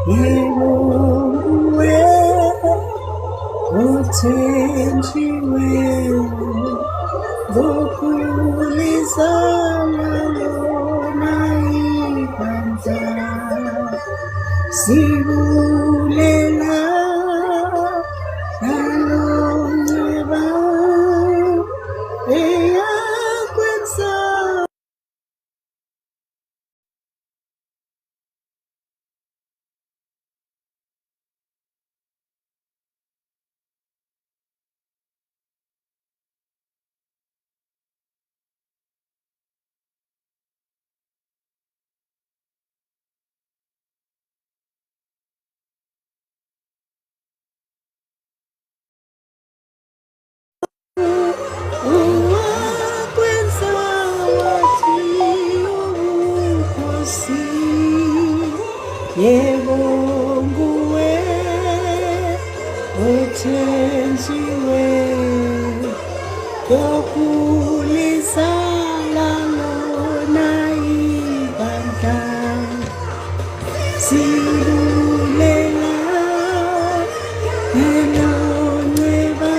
yebo nguwe othenjiwe ngokulizana lona ibandla sibulela nalonxeba eyakwenza uwakwenza wathi ubukhosi yebo nguwe othenjiwe ngokulizala lona ibandla sibulela elonxeba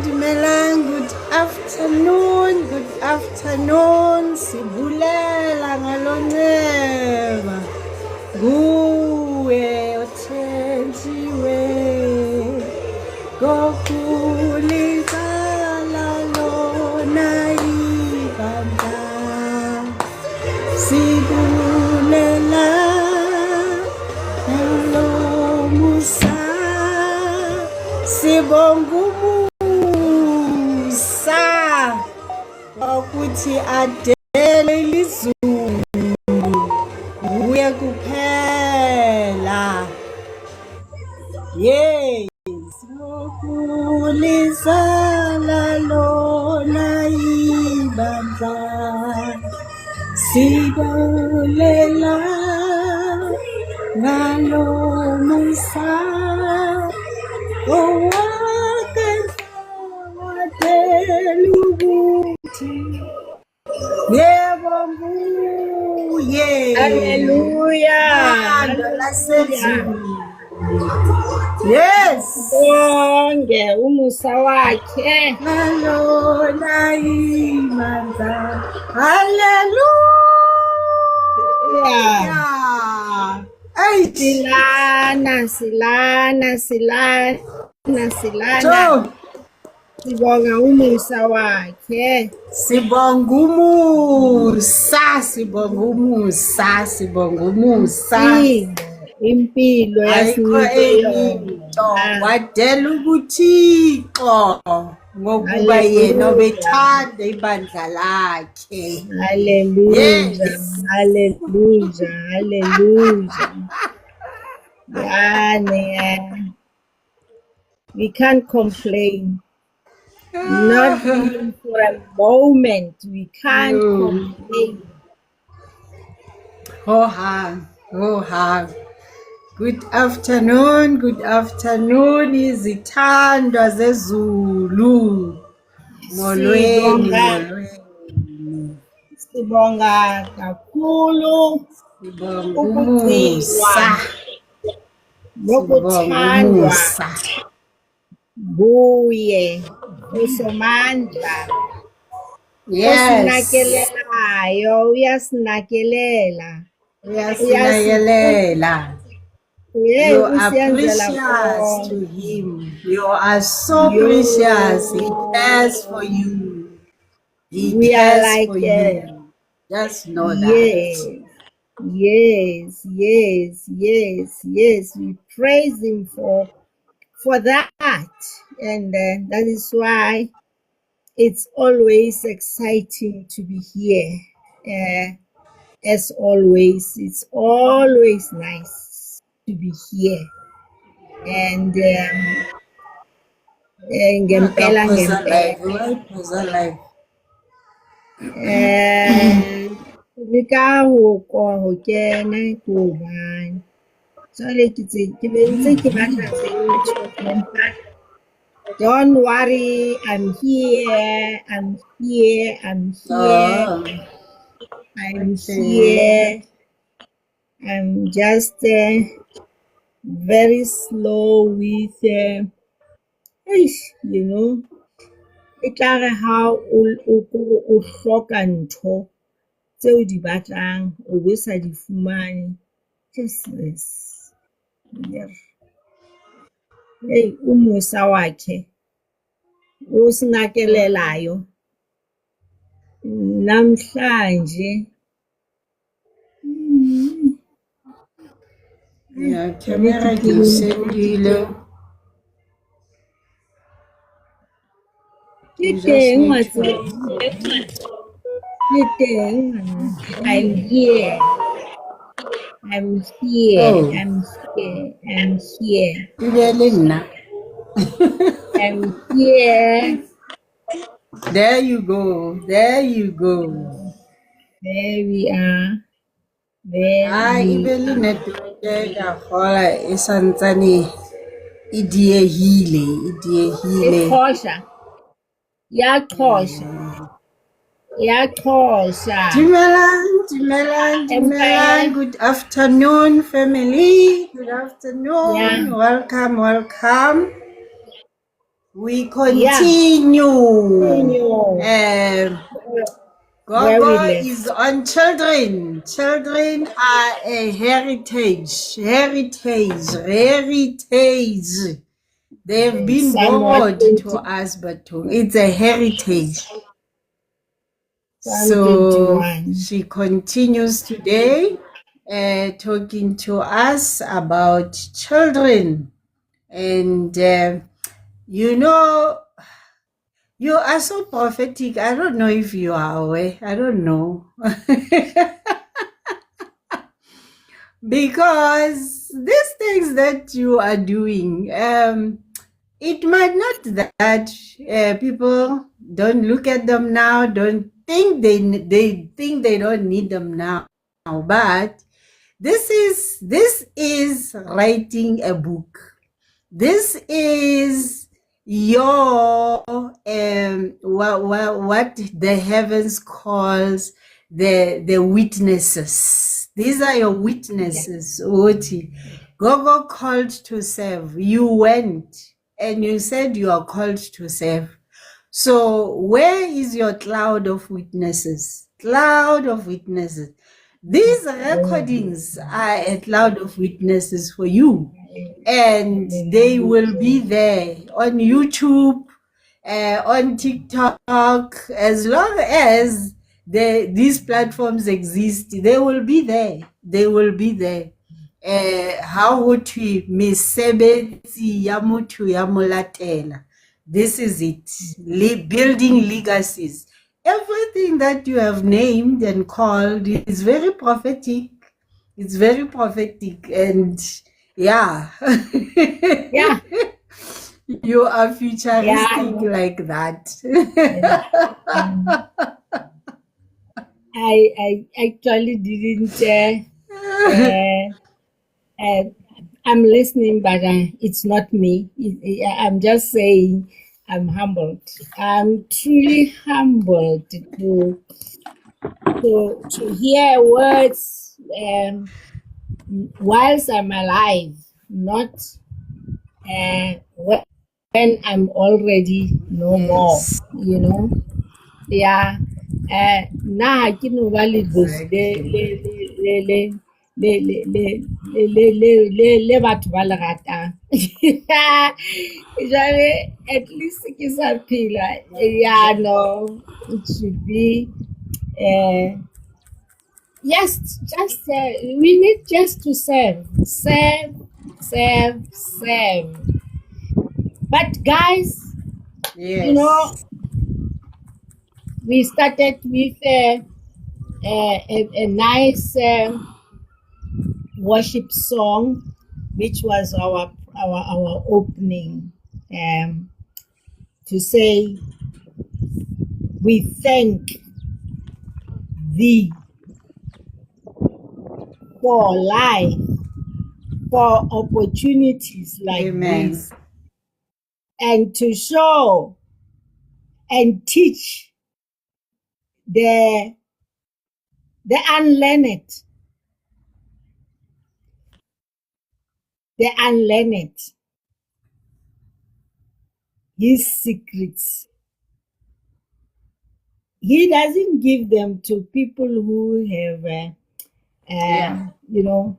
dumelang good afternoon sibulela ngalonxeba nguwe othenjiwe ngokulizala lona ibandla sibulela nalomusa sibonga umusa ukuthi adele ilizulu nguye kuphela yes ngokulizala lona ibandla sibulela ngalomusa owakwenza wadela ukuthi yebo nguye Hallelujah. lasezulu yes Bonke umusa wakhe. ngalona imandla haleluya Silana. Sibonga umusa wakhe. sibonga umusa Impilo ayikho enye into wadela ubuthixo ngokuba yena obethanda ibandla lakhe Hallelujah. yes Yeah. We can't complain. Not even for a moment. We can't complain. Hoha. Good afternoon, izithandwa zezulu. Molweni. Sibonga kakhulu Ukugcinwa nokuthandwa nguye uSomandla. Osinakelelayo, uyasinakelela. You are precious to him. You are so precious. He cares for you. He cares for you. Just know that. Yes. We praise him for that. And that is why it's always exciting to be here. As always, it's always nice to be here. And ngempela ka ho kena ko bana jwale ke bentse ke batla don't worry, I'm here. I'm just very slow with, e tlare ha o hloka ntho tse o di batlang o bo sa di fumane. Just this. Hey, umusa wakhe usinakelelayo namhlanje. Yeah, camera ke o sendile. Ke You just teng need wa to. tseba. Ke teng ngwana. I'm here. I'm here. Oh, I'm here. I'm here. e be le nna. I'm here. There you go. There you go. There we are. There E we be le network ka gola e santsane e diehile, e diehile. Iqhosha. Yaqhosha. Yaqhosha. Dumelang. Empire. Good afternoon, family. Good afternoon. Yeah. Welcome. We Yeah. continue. Continue. Where we Gogo left. is on children. Children are a heritage. They've been Somewhat brought to 20, us, but it's a heritage. Psalm So 21. she continues today talking to us about children. And you are so prophetic. I don't know if you are aware. I don't know. Because these things that you are doing, it might not that people don't look at them now, don't think they think they don't need them now. But this is writing a book. This is your what the heavens calls the witnesses. These are your witnesses. Oti. Gogo called to serve. You went and you said you are called to serve. So where is your cloud of witnesses? Cloud of witnesses. These recordings are a cloud of witnesses for you. And they will be there on YouTube, on TikTok, as long as these platforms exist, they will be there. They will be there. How would we mesebetsi ya motho ya molatela? This is it. Building legacies. Everything that you have named and called is very prophetic. It's very prophetic, and yeah. Yeah. You are futuristic like that. I actually didn't. I'm listening, but it's not me. I'm just saying I'm humbled. I'm truly humbled to hear words whilst I'm alive, not when I'm already no more. Yeah. Na ha ke no ba le le batho ba le ratang. Jwale at least ke sa phela. Yeah, no, it should be just we need just to serve. But guys, Yes. we started with a nice worship song, which was our opening, to say we thank thee for life, for opportunities like Amen. this, and to show and teach the unlearned the unlearned, his secrets. He doesn't give them to people who have, Yeah. you know,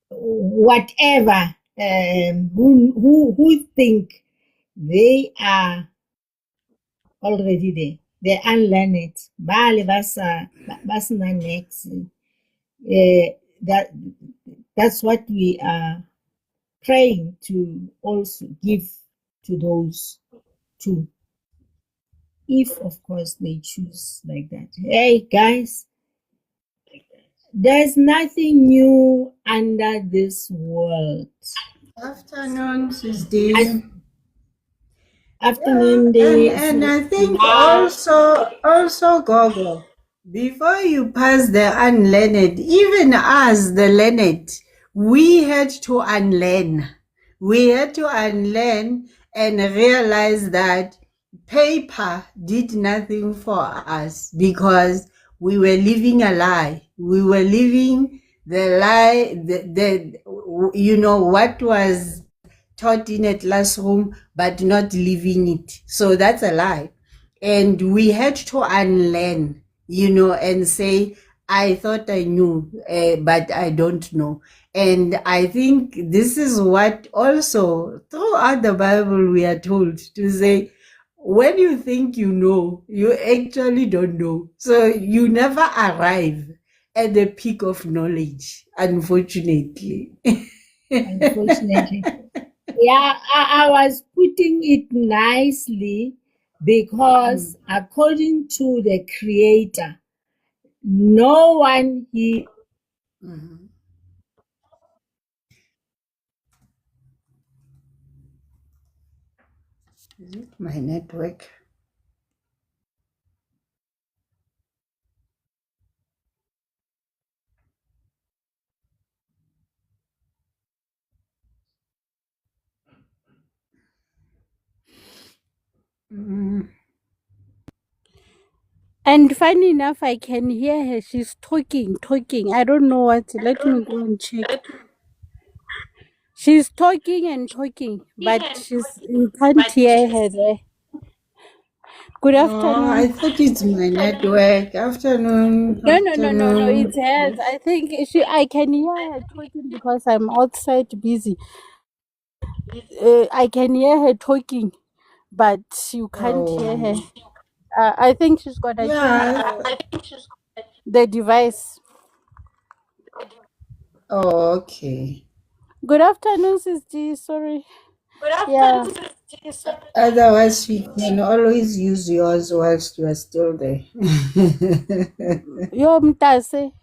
whatever, who think they are already there. The unlearned, bale basina next. That that's what we are trying to also give to those two, if of course they choose like that. Hey guys, there's nothing new under this world. Afternoon, As Tuesday. Yeah, afternoon day, and I think yeah, also Gogo, before you pass the unlearned, even us the learned, we had to unlearn. We had to unlearn and realize that paper did nothing for us because we were living a lie. We were living the lie, what was taught in a classroom but not living it. So that's a lie. And we had to unlearn, and say, I thought I knew, but I don't know. And I think this is what also throughout the Bible we are told to say, when you think you know, you actually don't know. So you never arrive at the peak of knowledge, unfortunately. unfortunately. Yeah, I was putting it nicely because according to the creator, no one he Mhm. Is it my network? Mm. And funny enough, I can hear her. She's talking. I don't know what. Let me go and check. She's talking and talking, but you can't hear her there. Good Oh, I afternoon. thought it's my network. Afternoon, No. It's afternoon. hers. I think I can hear her talking because I'm outside busy. I can hear her talking, but you can't hear her. Oh, I think she's gonna change yeah. the device. Oh, okay. Good afternoon, Sister. Sorry. Yeah. Otherwise, we can always use yours whilst you are still there. Yo, Mtase.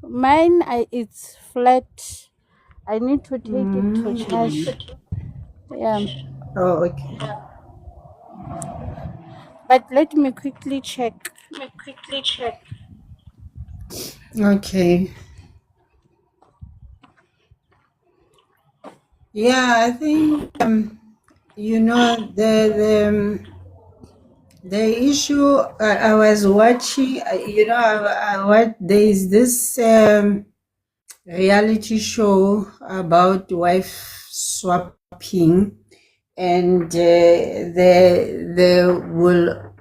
Mine, it's flat. I need to take it to charge. Mm. Yeah, Oh, okay. but let me quickly check. Okay. Yeah, I think the issue I was watching. There is this reality show about wife swapping, and the will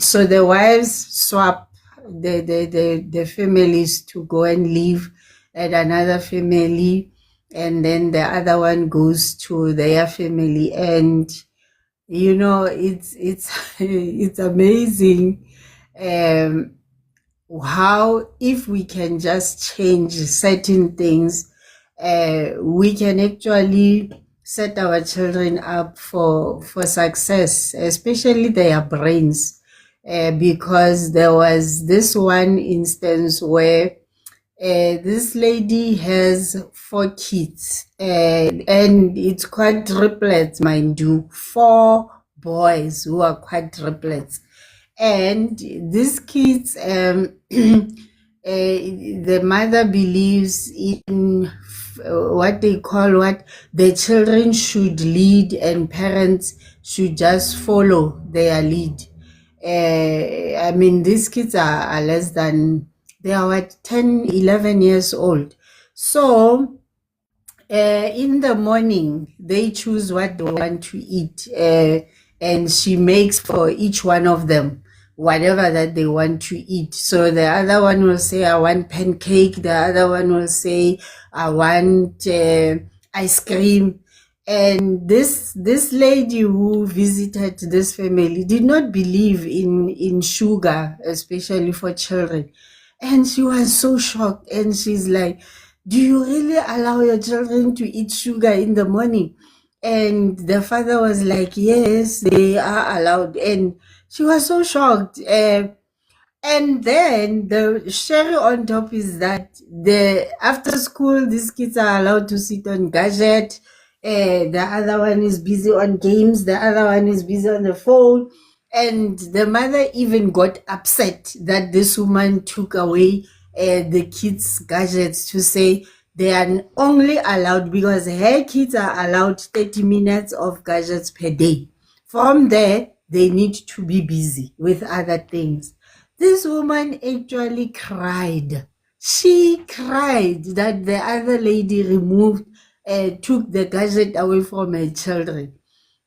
so the wives swap the families to go and live at another family, and then the other one goes to their family. And it's it's amazing, um how, if we can just change certain things, we can actually set our children up for success, especially their brains. Because there was this one instance where this lady has 4 kids, and it's quadruplets, mind you, 4 boys who are quadruplets. And these kids, the mother believes in what they call, what the children should lead and parents should just follow their lead. I mean, these kids are less than, they are what, 10, 11 years old. So in the morning, they choose what they want to eat, and she makes for each one of them whatever that they want to eat. So the other one will say, I want pancake. The other one will say, I want ice cream. And this lady who visited this family did not believe in sugar, especially for children. And she was so shocked. And she's like, do you really allow your children to eat sugar in the morning? And the father was like, yes, they are allowed. And she was so shocked. And then the cherry on top is that after school, these kids are allowed to sit on gadget. The other one is busy on games. The other one is busy on the phone. And the mother even got upset that this woman took away the kids' gadgets, to say they are only allowed, because her kids are allowed 30 minutes of gadgets per day. From there, they need to be busy with other things. This woman actually cried. She cried that the other lady took the gadget away from her children.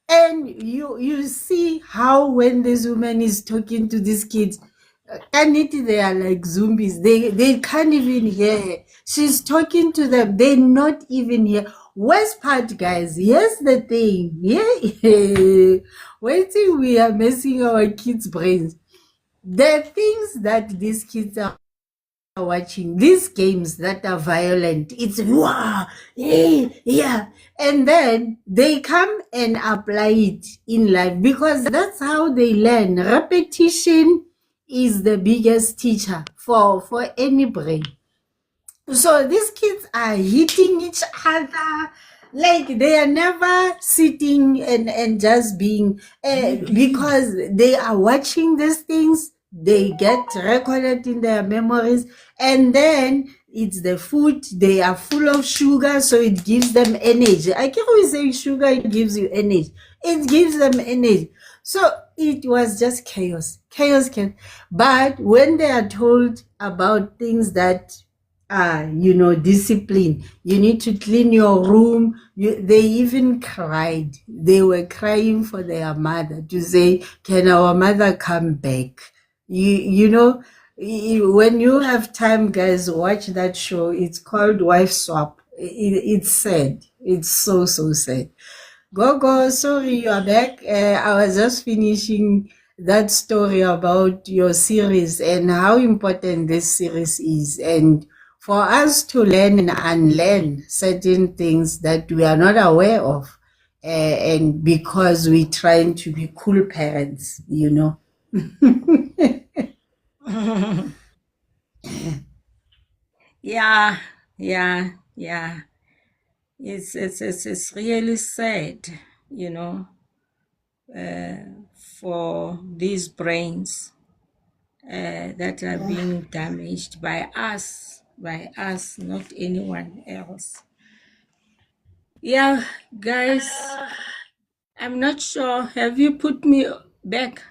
And you see how when this woman is talking to these kids, and they are like zombies. They can't even hear her. She's talking to them. They not even hear. Worst part, guys. Here's the thing. Yeah, wait till we are messing our kids' brains. The things that these kids are watching, these games that are violent, it's wow, yeah, and then they come and apply it in life, because that's how they learn. Repetition is the biggest teacher for any brain. So these kids are hitting each other, like they are never sitting and just being, because they are watching these things, they get recorded in their memories, and then it's the food, they are full of sugar, so it gives them energy. I can't always say sugar gives you energy, it gives them energy. So it was just chaos. But when they are told about things that discipline, you need to clean your room, they even cried. They were crying for their mother, to say, can our mother come back? When you have time, guys, watch that show. It's called Wife Swap. It's sad. It's so sad. Gogo, sorry, you are back. I was just finishing that story about your series and how important this series is, and for us to learn and unlearn certain things that we are not aware of, and because we're trying to be cool parents. Yeah, yeah. It's really sad, you know, for these brains that are being damaged by us, not anyone else. Yeah, guys, I'm not sure. Have you put me back?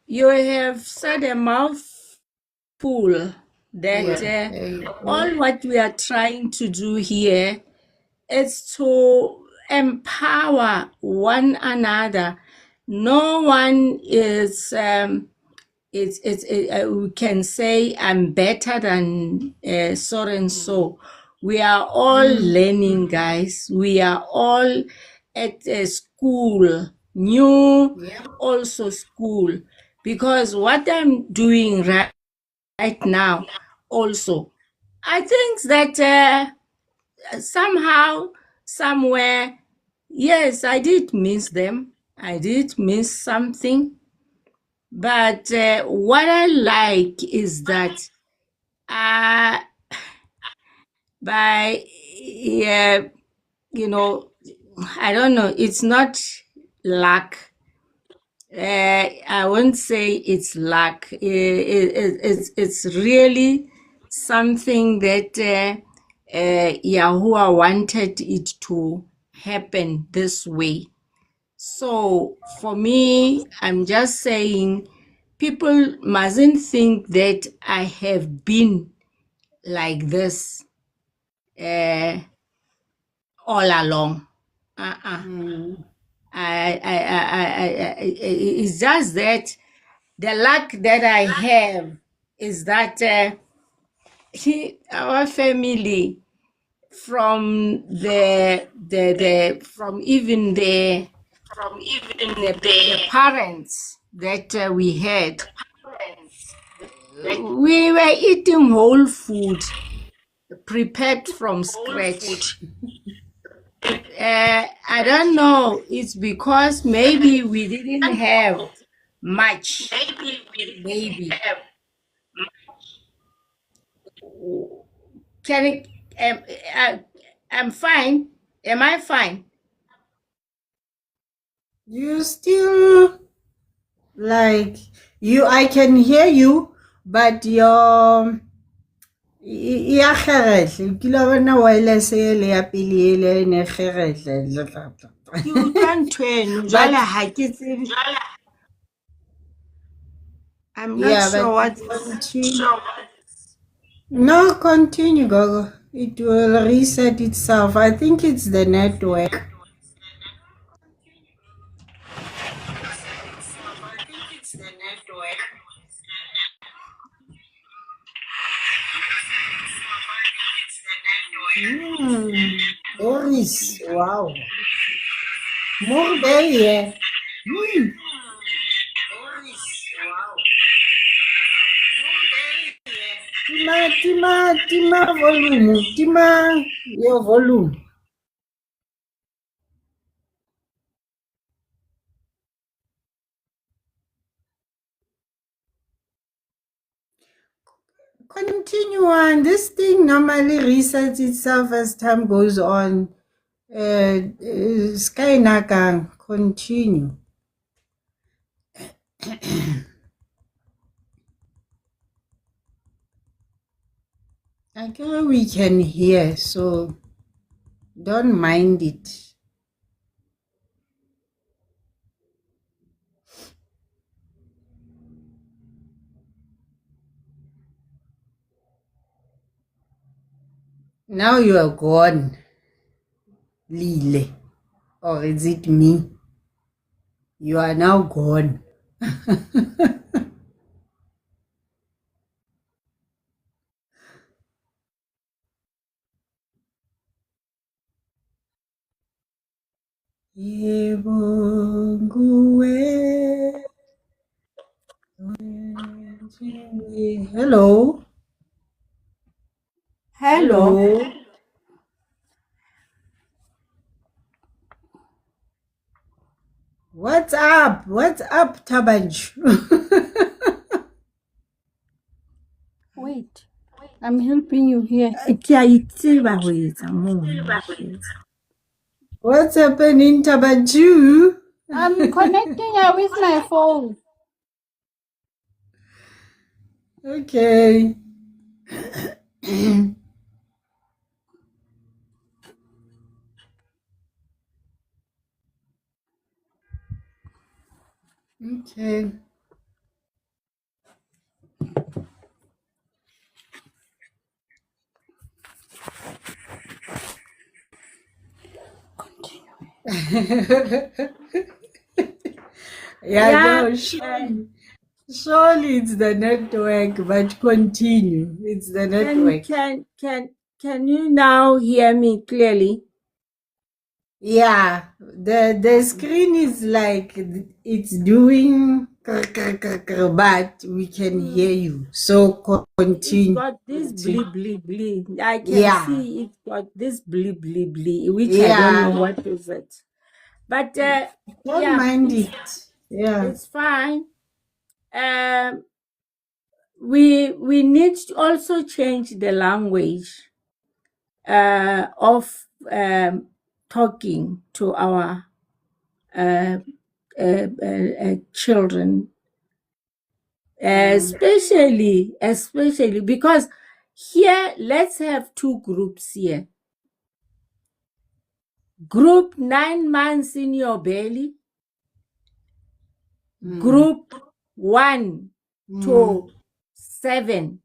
You have said a mouthful that all what we are trying to do here is to empower one another. No one is we can say I'm better than so and so. We are all learning, guys. We are all at a school, new also school, because what I'm doing right now also, I think that somehow, somewhere, yes, I did miss them. I did miss something. But what I like is that by, I don't know, it's not luck. I won't say it's luck. It's really something that Yahuwah wanted it to happen this way. So for me, I'm just saying people mustn't think that I have been like this all along. It's just that the luck that I have is that our family, from from even the parents that we had, we were eating whole food prepared from scratch. I don't know. It's because maybe we didn't have much. Maybe. Can it? I'm fine. Am I fine? You still like I can hear you, but your ya kgerehle ke la bona wireless ele ya pele ele ne kgerehle. Ke utlwa ntho eno jwale ha ke tsebe. I'm not Yeah, sure but what. continue. No, continue, Gogo. It will reset itself. I think it's the network. Boris, wow. More there. Tima volume. Tima your volume. Continue on. This thing normally resets itself as time goes on. Sky Nakang, continue. I guess we can hear, so don't mind it. Now you are gone, Lile. Or is it me? You are now gone. Hello. Hello. What's up? What's up, Tabanj? Wait, I'm helping you here. What's happening, Tabanju? I'm connecting her with my phone. Okay. Okay. No, surely it's the network, but continue. It's the network. Can you now hear me clearly? Yeah, the screen is like it's doing, but we can hear you. So continue. It's got this bleep bleep bleep. I can see it's got this bleep bleep bleep, which I don't know what is it. But don't mind it. Yeah, it's fine. We need to also change the language of talking to our children, especially because here, let's have two groups here. Group 9 months in your belly, Group 1 to 7.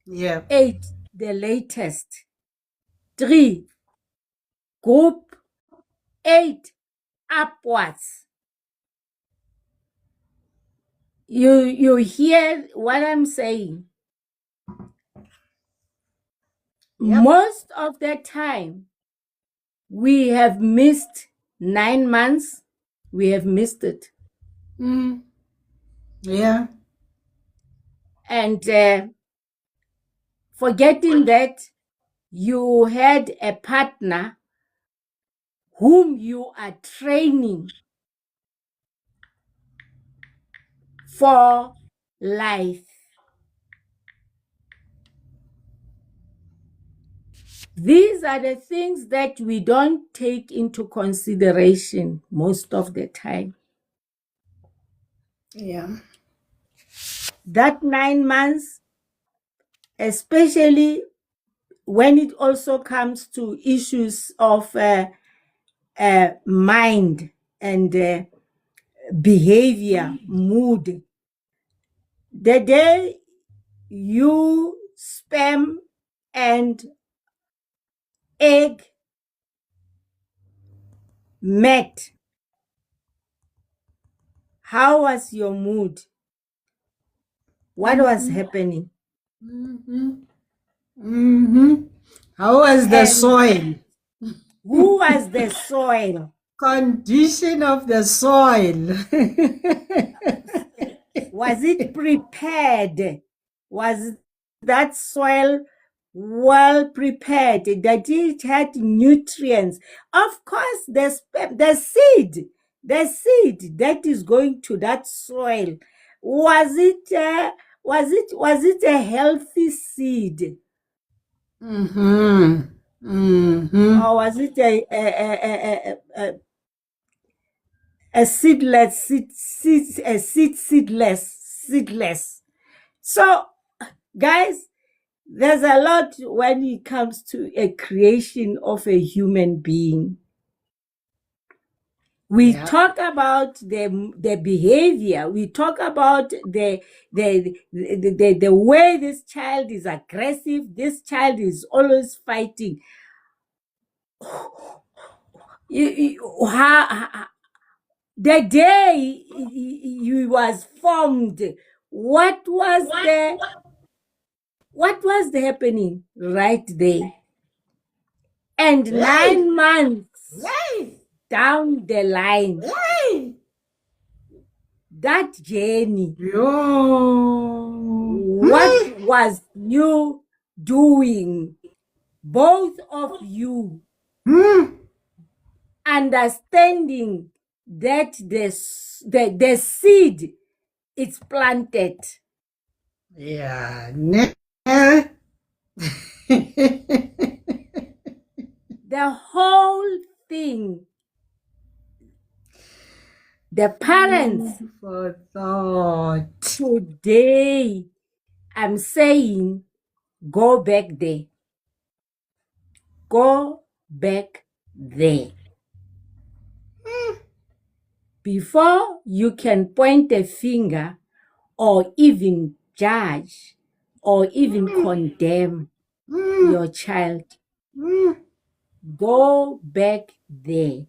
Yeah. 8, the latest. 3, group 8 upwards. You hear what I'm saying? Yep. Most of the time, we have missed 9 months. We have missed it. Yeah. And forgetting that you had a partner whom you are training for life. These are the things that we don't take into consideration most of the time. Yeah. That 9 months, especially when it also comes to issues of mind and behavior, mood. The day you sperm and egg met, how was your mood? What was happening? How was the And soil? who was the soil? Condition of the soil. Was it prepared? Was that soil well prepared? That it had nutrients? Of course, the seed that is going to that soil, was it a healthy seed? Or was it a seedless? So, guys, there's a lot when it comes to a creation of a human being. We talk about the behavior. We talk about the way this child is aggressive. This child is always fighting. The day he was formed, what was happening right there? And 9 months down the line, that journey, what was you doing? Both of you understanding that the seed is planted. Yeah. The whole thing, the parents For thought. today, I'm saying, go back there. Go back there. Before you can point a finger or even judge or even condemn your child, go back there.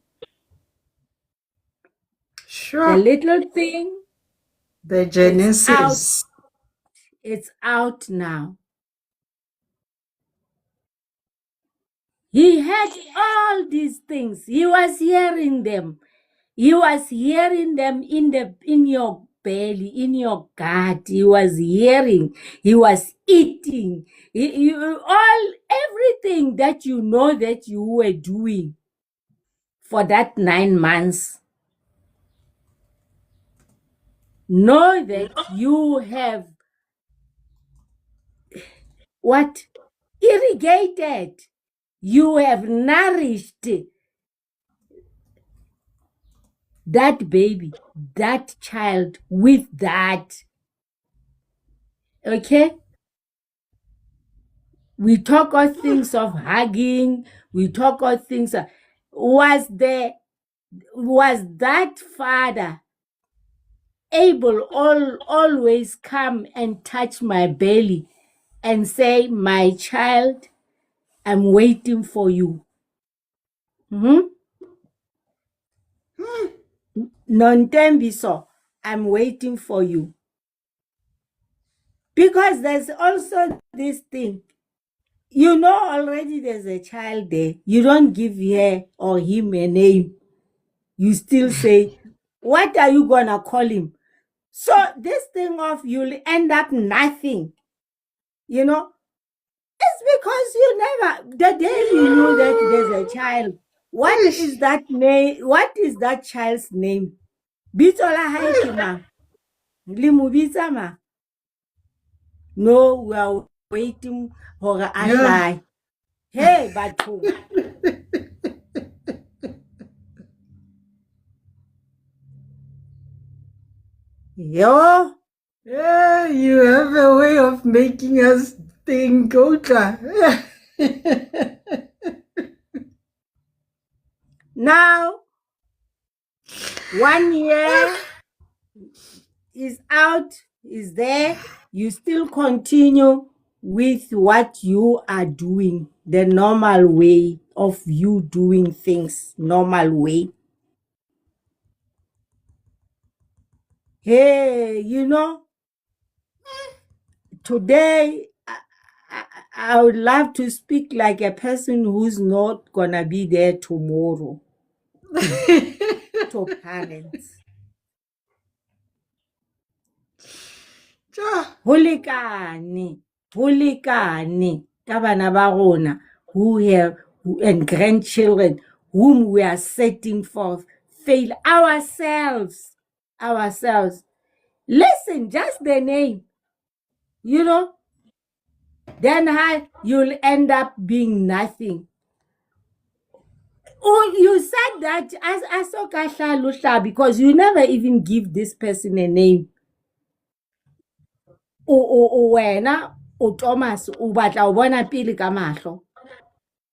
Sure. The little thing, The Genesis. it's out now. He had all these things. He was hearing them. He was hearing them in your belly, in your gut. He was hearing. He was eating. Everything that you know that you were doing for that 9 months. Know that you have what? Irrigated. You have nourished that baby, that child with that. Okay? We talk of things of hugging. We talk of things. Was that father Abel always come and touch my belly and say, my child, I'm waiting for you. Nontembiso, I'm waiting for you. Because there's also this thing. You know already there's a child there. You don't give her or him a name. You still say, what are you going to call him? So this thing of you'll end up nothing, you know, it's because you never, the day you know that there's a child, what is that name? What is that child's name? Bitola haikima. Limubita ma. No, we are waiting for a lie. Hey, Batu. Yo. Yeah, you have a way of making us think, Ultra. Now, 1 year is out, is there. You still continue with what you are doing, the normal way of you doing things, normal way. Hey, you know, today I would love to speak like a person who's not gonna be there tomorrow to parents. Hulikani ka bana ba rona and grandchildren whom we are setting forth fail ourselves. Listen, just the name, you know, then you'll end up being nothing. Oh, you said that as Asokasha because you never even give this person a name. Wena o Thomas o batla o bona pele ka mahlo.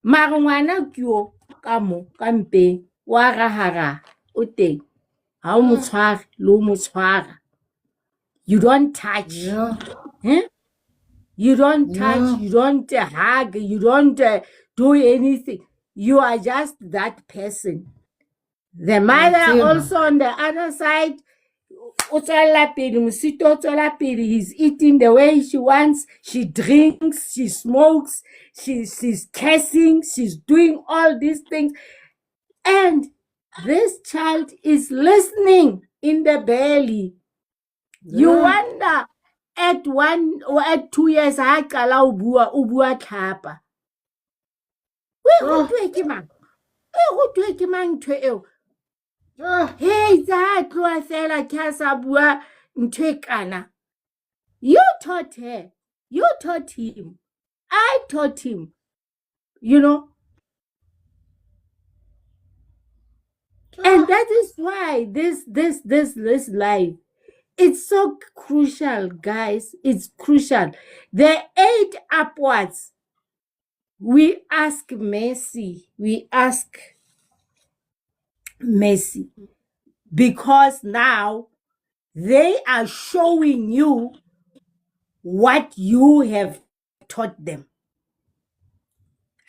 Mara ngwana ke o ka mo ka mpeng wa rahara o teng. Ha o mo tshware le o mo tshwara. You don't touch. Yeah. You don't touch, you don't hug, you don't do anything. You are just that person. The mother also on the other side, he's eating the way she wants, she drinks, she smokes, she's cursing, she's doing all these things. And this child is listening in the belly. You wonder at 1 or at 2 years, ha qala o bua tlhapa. We go ke mang? Go ke mang ntho eo? Hey, tsa tloa fela ke sa bua ntho e kana. You taught her. You taught him. I taught him. You know? And that is why this life, it's so crucial, guys. It's crucial. The 8 upwards, we ask mercy. We ask mercy. Because now they are showing you what you have taught them.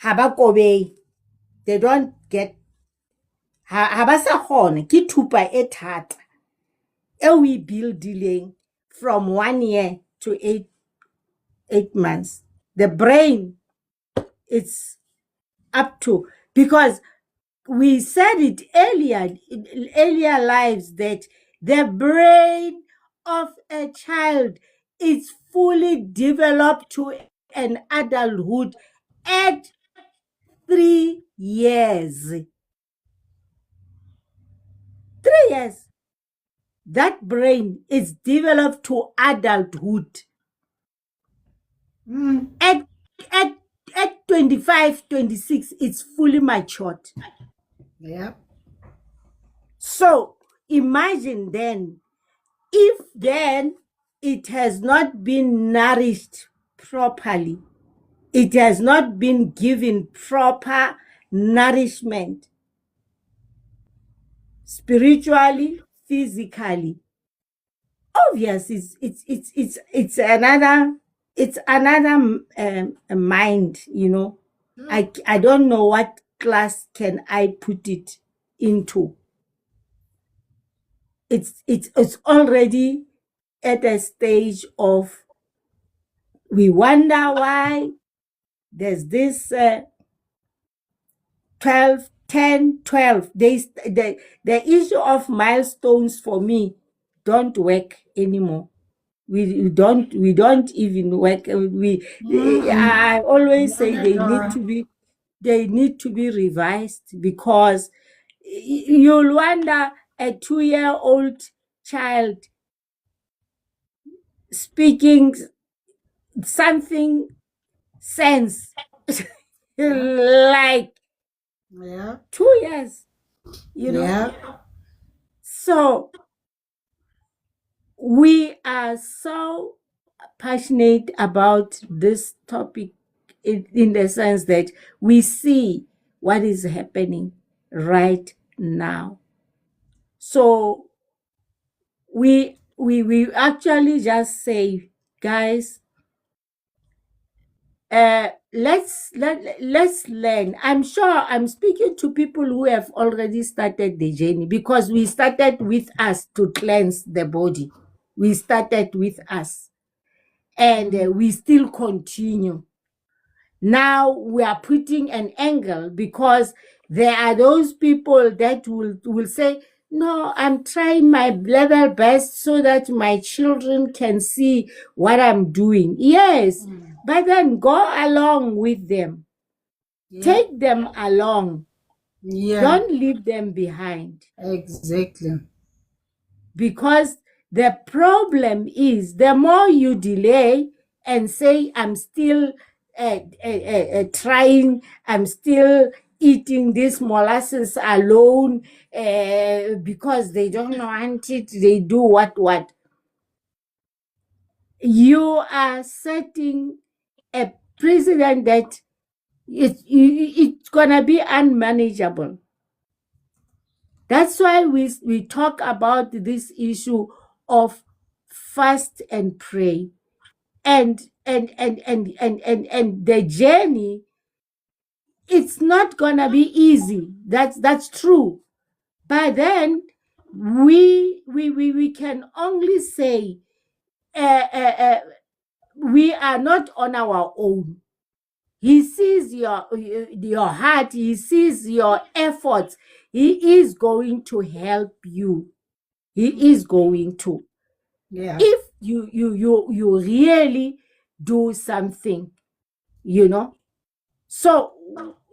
Habakobe, they don't get. Habasa khone ki thupa e thata. We building from 1 year to 8 months. The brain, it's up to, because we said it earlier in earlier lives that the brain of a child is fully developed to an adulthood at 3 years. 3 years. That brain is developed to adulthood. At 25, 26, it's fully matured. Yeah. So imagine then, if then it has not been nourished properly, it has not been given proper nourishment, spiritually, physically, obvious. It's another mind. I don't know what class can I put it into. It's already at a stage of, we wonder why there's this 12, 10, 12. The issue of milestones for me don't work anymore. We don't even work. I always say they need to be revised, because you'll wonder a 2-year-old child speaking something sense like Yeah. 2 years, Yeah. So we are so passionate about this topic in the sense that we see what is happening right now. So we actually just say, guys, let's learn. I'm sure I'm speaking to people who have already started the journey, because we started with us to cleanse the body. We started with us, and we still continue. Now we are putting an angle, because there are those people that will say, no, I'm trying my level best so that my children can see what I'm doing. Yes, but then go along with them. Yeah. Take them along. Yeah. Don't leave them behind. Exactly. Because the problem is, the more you delay and say, I'm still trying, I'm still eating this molasses alone, because they don't want it, they do what. You are setting a precedent that it's gonna be unmanageable. That's why we talk about this issue of fast and pray, and the journey. It's not gonna be easy. That's true. But then we can only say, we are not on our own. He sees your heart. He sees your efforts. He is going to help you. He is going to. Yeah. If you really do something, So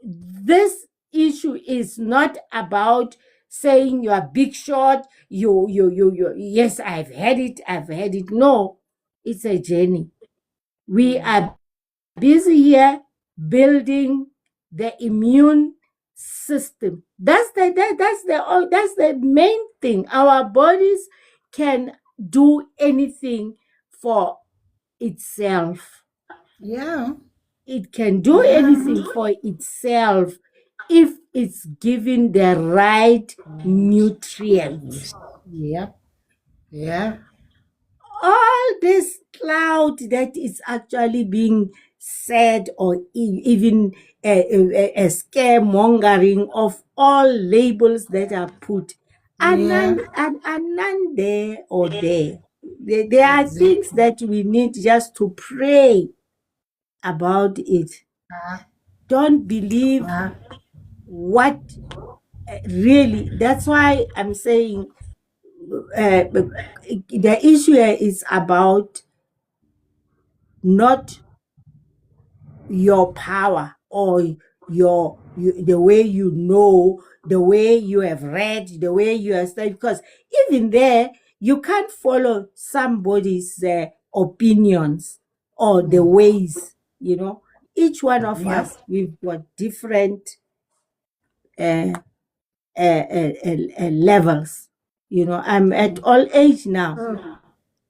this issue is not about saying you are big shot. Yes, I've had it. No, it's a journey. We are busy here building the immune system. That's the main thing. Our bodies can do anything for itself. Yeah. It can do anything for itself if it's given the right nutrients. Yeah. Yeah. All this cloud that is actually being said, or even a scaremongering of all labels that are put, are none there or there. There are things that we need just to pray about it. Don't believe what really. That's why I'm saying the issue here is about not your power, or the way the way you have read, the way you have studied, because even there you can't follow somebody's opinions or the ways. Each one of us, we've got different levels. I'm at all age now.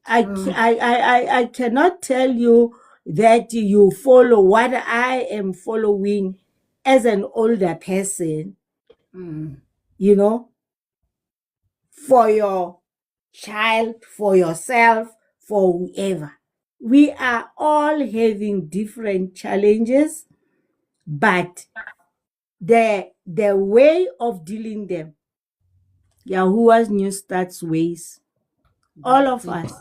I cannot tell you that you follow what I am following as an older person, for your child, for yourself, for whoever. We are all having different challenges, but the way of dealing them, Yahuwah's NEWSTART's ways. All of us,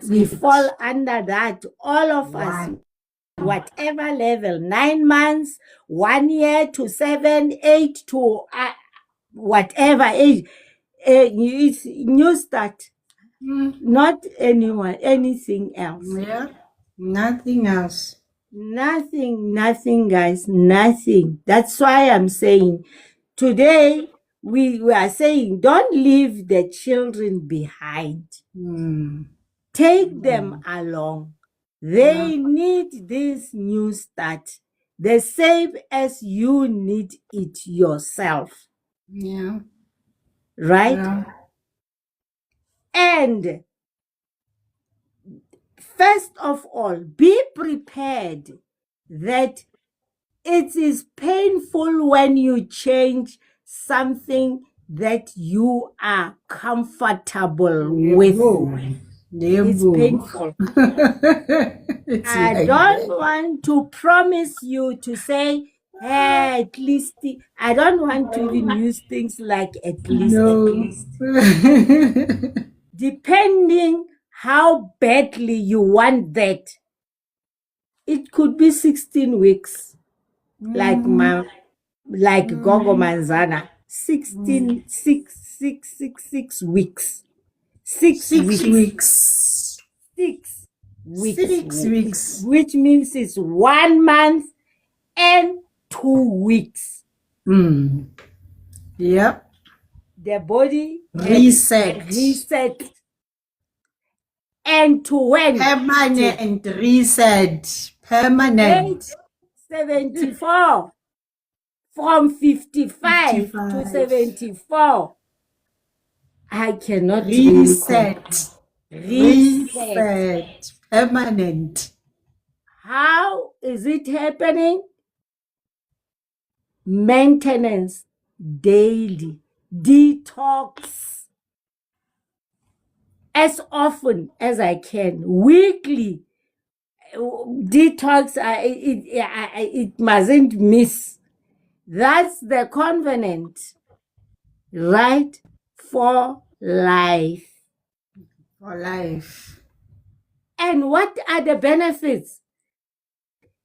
we fall under that. All of us, whatever level, 9 months, 1 year to 7, 8 to whatever age, it's NEWSTART. Not anything else. Yeah, nothing else. Nothing, guys, nothing. That's why I'm saying today we are saying don't leave the children behind. Take them along. They need this NEWSTART the same as you need it yourself. Yeah. Right? Yeah. And first of all, be prepared that it is painful when you change something that you are comfortable with. It's painful. I don't want to promise you to say, hey, at least, I don't want to even use things like at least. Depending how badly you want that, it could be 16 weeks, like Gogo Manzana, 16, 6 weeks. 6 weeks. 6 weeks. 6 weeks. Which means it's 1 month and 2 weeks. Yep. The body reset. And to when? Permanent reset. Permanent. 74. From 55 to 74. I cannot reset. Reset. Permanent. How is it happening? Maintenance daily. Detox as often as I can. Weekly. Detox, it mustn't miss. That's the covenant, right? For life. For life. And what are the benefits?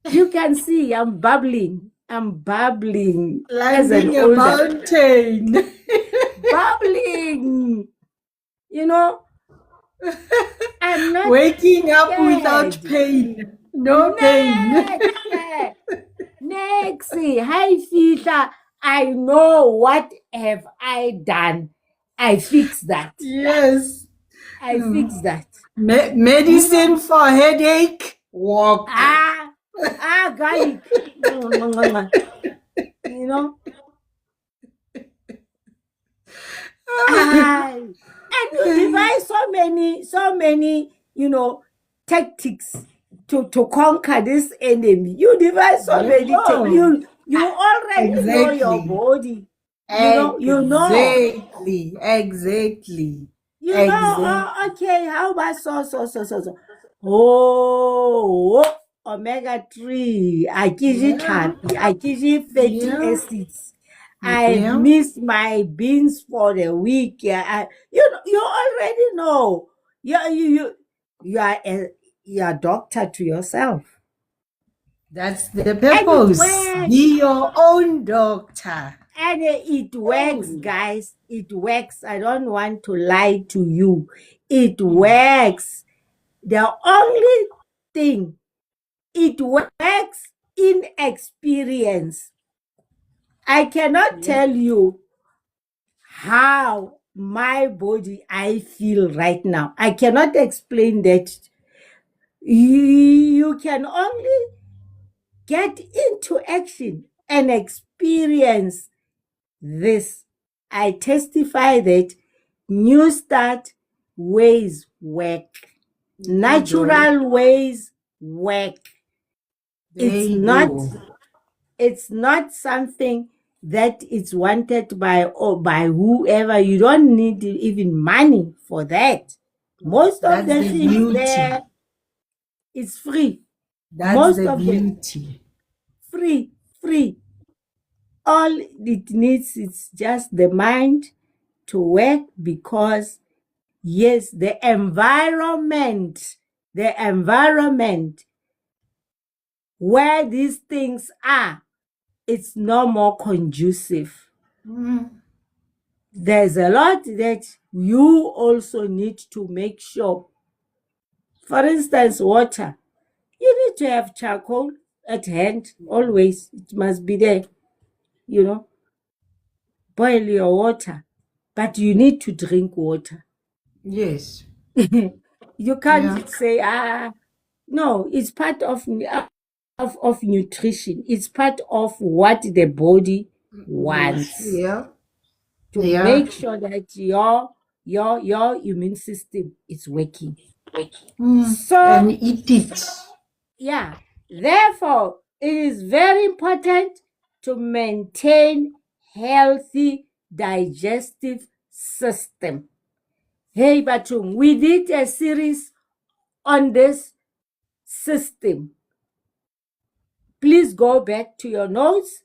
You can see I'm bubbling. Like as an being a older. mountain. Bubbling. You know, I'm not waking up scared. Without pain. No pain. Next, hi Fita, I know what have I done. I fix that. Yes. I fix that. Medicine for headache. Walk. Garlic. You know. And you devise so many, tactics to conquer this enemy. You devise so many things. You already know your body. You know. Exactly. You know, okay, how about so. Oh, omega-3, akiji fatty acids. I missed my beans for the week. You already know. You are a doctor to yourself. That's the purpose. Be your own doctor. And it works, guys. It works. I don't want to lie to you. It works. The only thing, it works in experience. I cannot tell you how my body I feel right now. I cannot explain that. You can only get into action and experience this. I testify that NEWSTART ways work. Natural ways work. It's not something that it's wanted by whoever. You don't need even money for that. Most of That's the the things beauty. there, it's free. That's Most the of them beauty. free. All it needs is just the mind to work, because yes, the environment where these things are, it's no more conducive. There's a lot that you also need to make sure. For instance, water. You need to have charcoal at hand always. It must be there, you know. Boil your water, but you need to drink water. Yes. You can't say, no, it's part of nutrition. It's part of what the body wants. Yeah. To make sure that your immune system is working. So, and eat it. yeah, therefore, it is very important to maintain healthy digestive system. Hey, Batum, we did a series on this system. Please go back to your notes,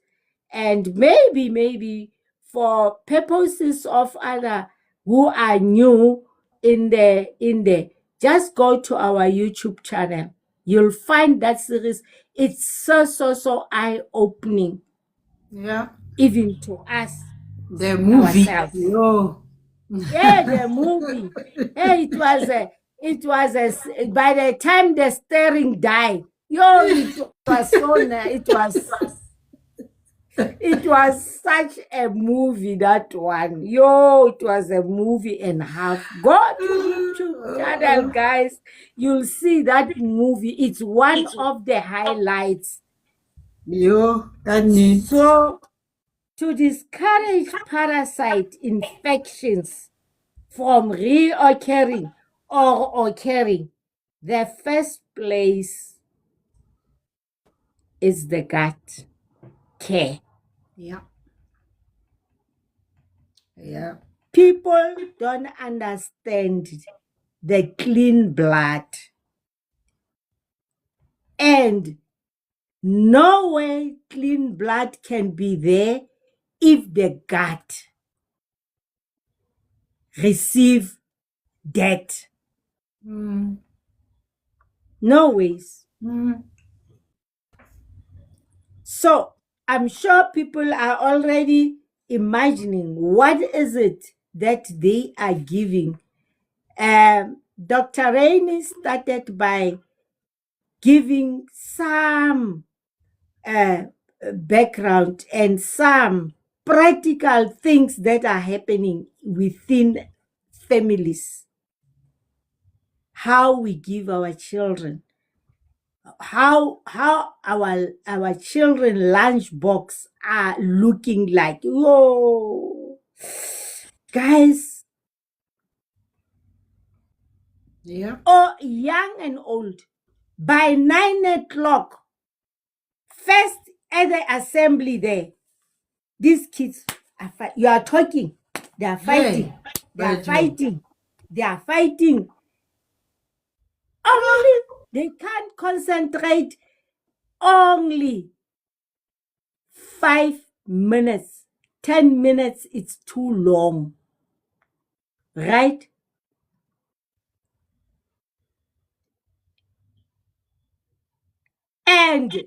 and maybe for purposes of other who are new in the just go to our YouTube channel. You'll find that series. It's so eye-opening. Yeah. Even to us, the movie. ourselves. Yo. Yeah, the movie. Hey, it was by the time the steering died, yo, it was so it was such a movie, that one. Yo, it was a movie and a half. Go to YouTube channel, guys. You'll see that movie. It's one of the highlights. Yo, that needs. So, to discourage parasite infections from reoccurring or occurring, the first place is the gut care. Yeah. Yeah. People don't understand the clean blood. And no way clean blood can be there if the gut receive debt. No ways. So I'm sure people are already imagining what is it that they are giving. Dr. Rainey started by giving some background and some practical things that are happening within families. How we give our children, how our children lunchbox are looking like. Whoa, guys. Yeah. Or young and old, by 9 o'clock, first at the assembly there, these kids are you are talking, they are fighting, they are fighting, they are fighting. Only they can't concentrate only 5 minutes, 10 minutes, it's too long, right? And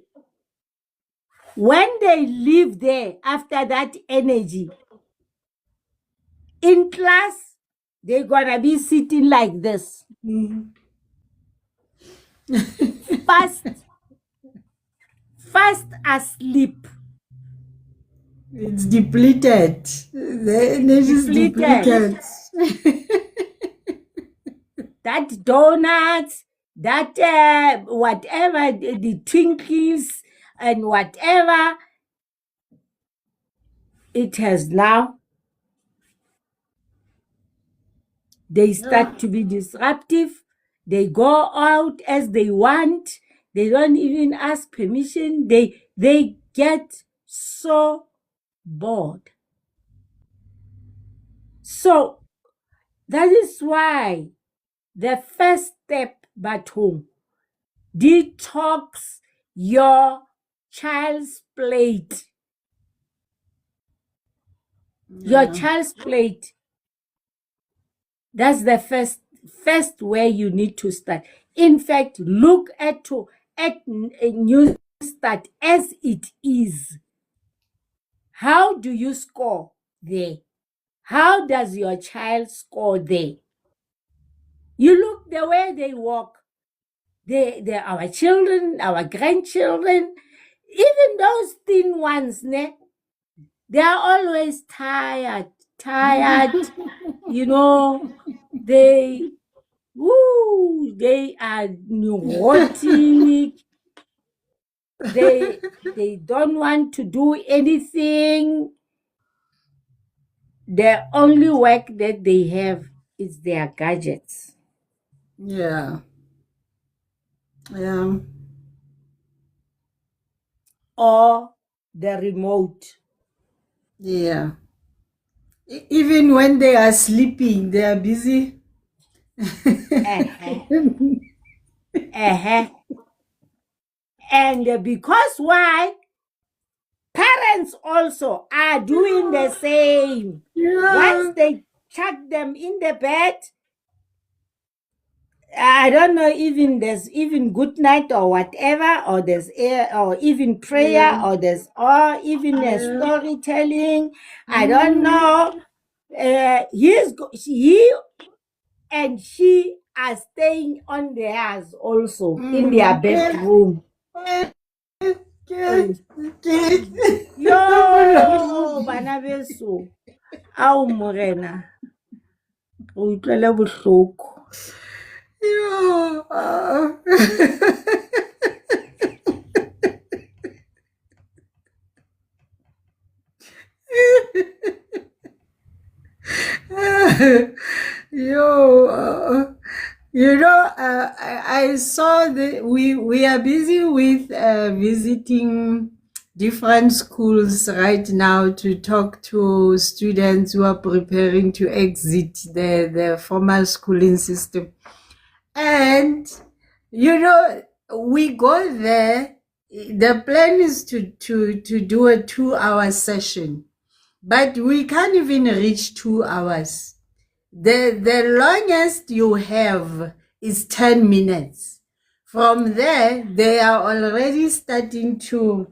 when they leave there after that energy, in class, they're gonna be sitting like this. Fast asleep. It's depleted. The energy is depleted. That donuts, that whatever, the Twinkies and whatever, it has now, they start to be disruptive. They go out as they want. They don't even ask permission. They get so bored. So that is why the first step back home, detox your child's plate. Your child's plate. That's the first where you need to start. In fact, look at a new start as it is. How do you score there? How does your child score there? You look the way they walk. They're our children, our grandchildren, even those thin ones, they are always tired. You know, they are neurotic. They don't want to do anything. The only work that they have is their gadgets. Yeah. Or the remote. Yeah. Even when they are sleeping, they are busy. And because why? Parents also are doing the same. Once they chuck them in the bed, I don't know, even there's even good night or whatever, or there's or even prayer, or even a storytelling. I don't know. He and she are staying on theirs also in their bedroom. Yo, bana beso. Ao morena. O utlwele bohloko. I saw that we are busy with visiting different schools right now to talk to students who are preparing to exit the formal schooling system. And, we go there. The plan is to do a 2-hour session, but we can't even reach 2 hours. The longest you have is 10 minutes. From there, they are already starting to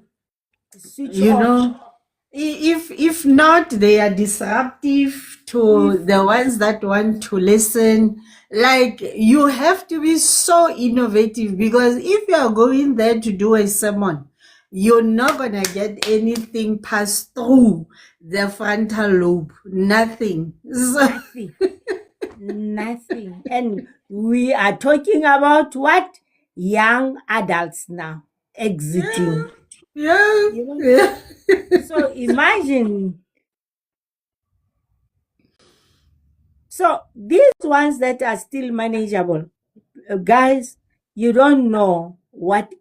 switch off. If not, they are disruptive to the ones that want to listen. Like, you have to be so innovative, because if you are going there to do a sermon, you're not gonna get anything passed through the frontal lobe. Nothing. Nothing. And we are talking about what? Young adults now exiting. Yeah. So imagine. So these ones that are still manageable, guys, you don't know what.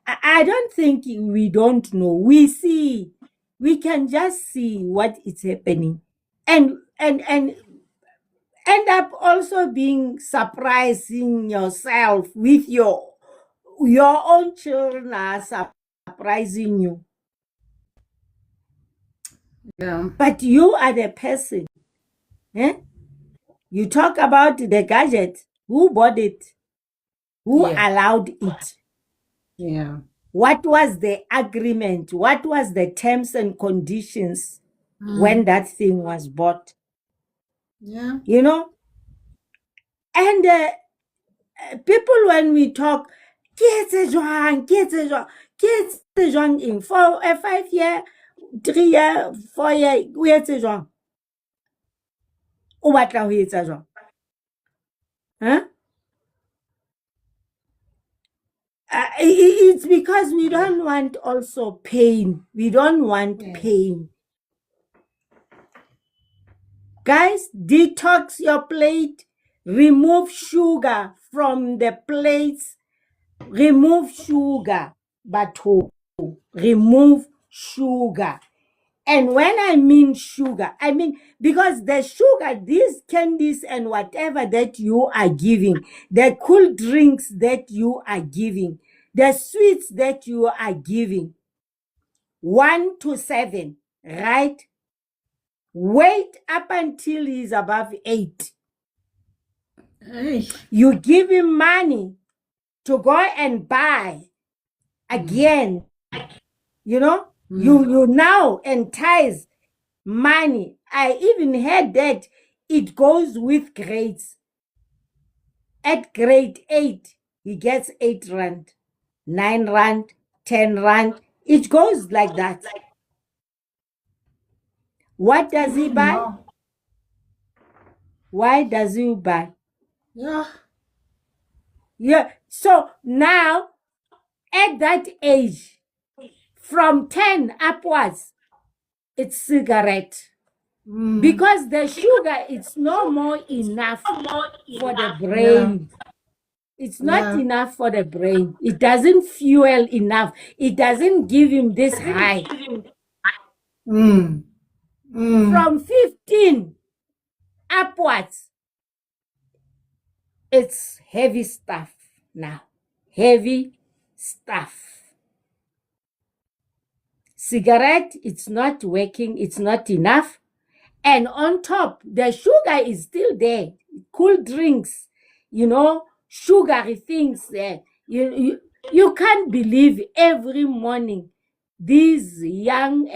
I don't think we don't know. We see. We can just see what is happening, and end up also being surprising yourself with your own children are surprising you. Yeah. But you are the person. You talk about the gadget. Who bought it? Who allowed it? Yeah. What was the agreement? What was the terms and conditions when that thing was bought? Yeah. And people, when we talk, kids in for a 5-year, 3-year, 4-year, we etse jwang? O batla ho etsa jwang? It's because we don't want also pain. We don't want pain. Guys, detox your plate. Remove sugar from the plates. Remove sugar. But remove sugar. And when I mean sugar, I mean because the sugar, these candies and whatever that you are giving, the cool drinks that you are giving, the sweets that you are giving, 1 to 7, right? Wait up until he's above 8. Hey. You give him money to go and buy again. You know, you now entice money. I even heard that it goes with grades. At grade 8, he gets 8 rand, 9 rand, 10 rand. It goes like that. What does he buy? No. Why does he buy? Yeah. Yeah. So now, at that age, from 10 upwards, it's cigarette. Because the sugar, it's no more enough for the brain. It's not enough for the brain. It doesn't fuel enough. It doesn't give him this high. From 15 upwards, it's heavy stuff now. Heavy stuff. Cigarette, it's not working. It's not enough. And on top, the sugar is still there. Cool drinks, you know, sugary things there. You can't believe every morning these young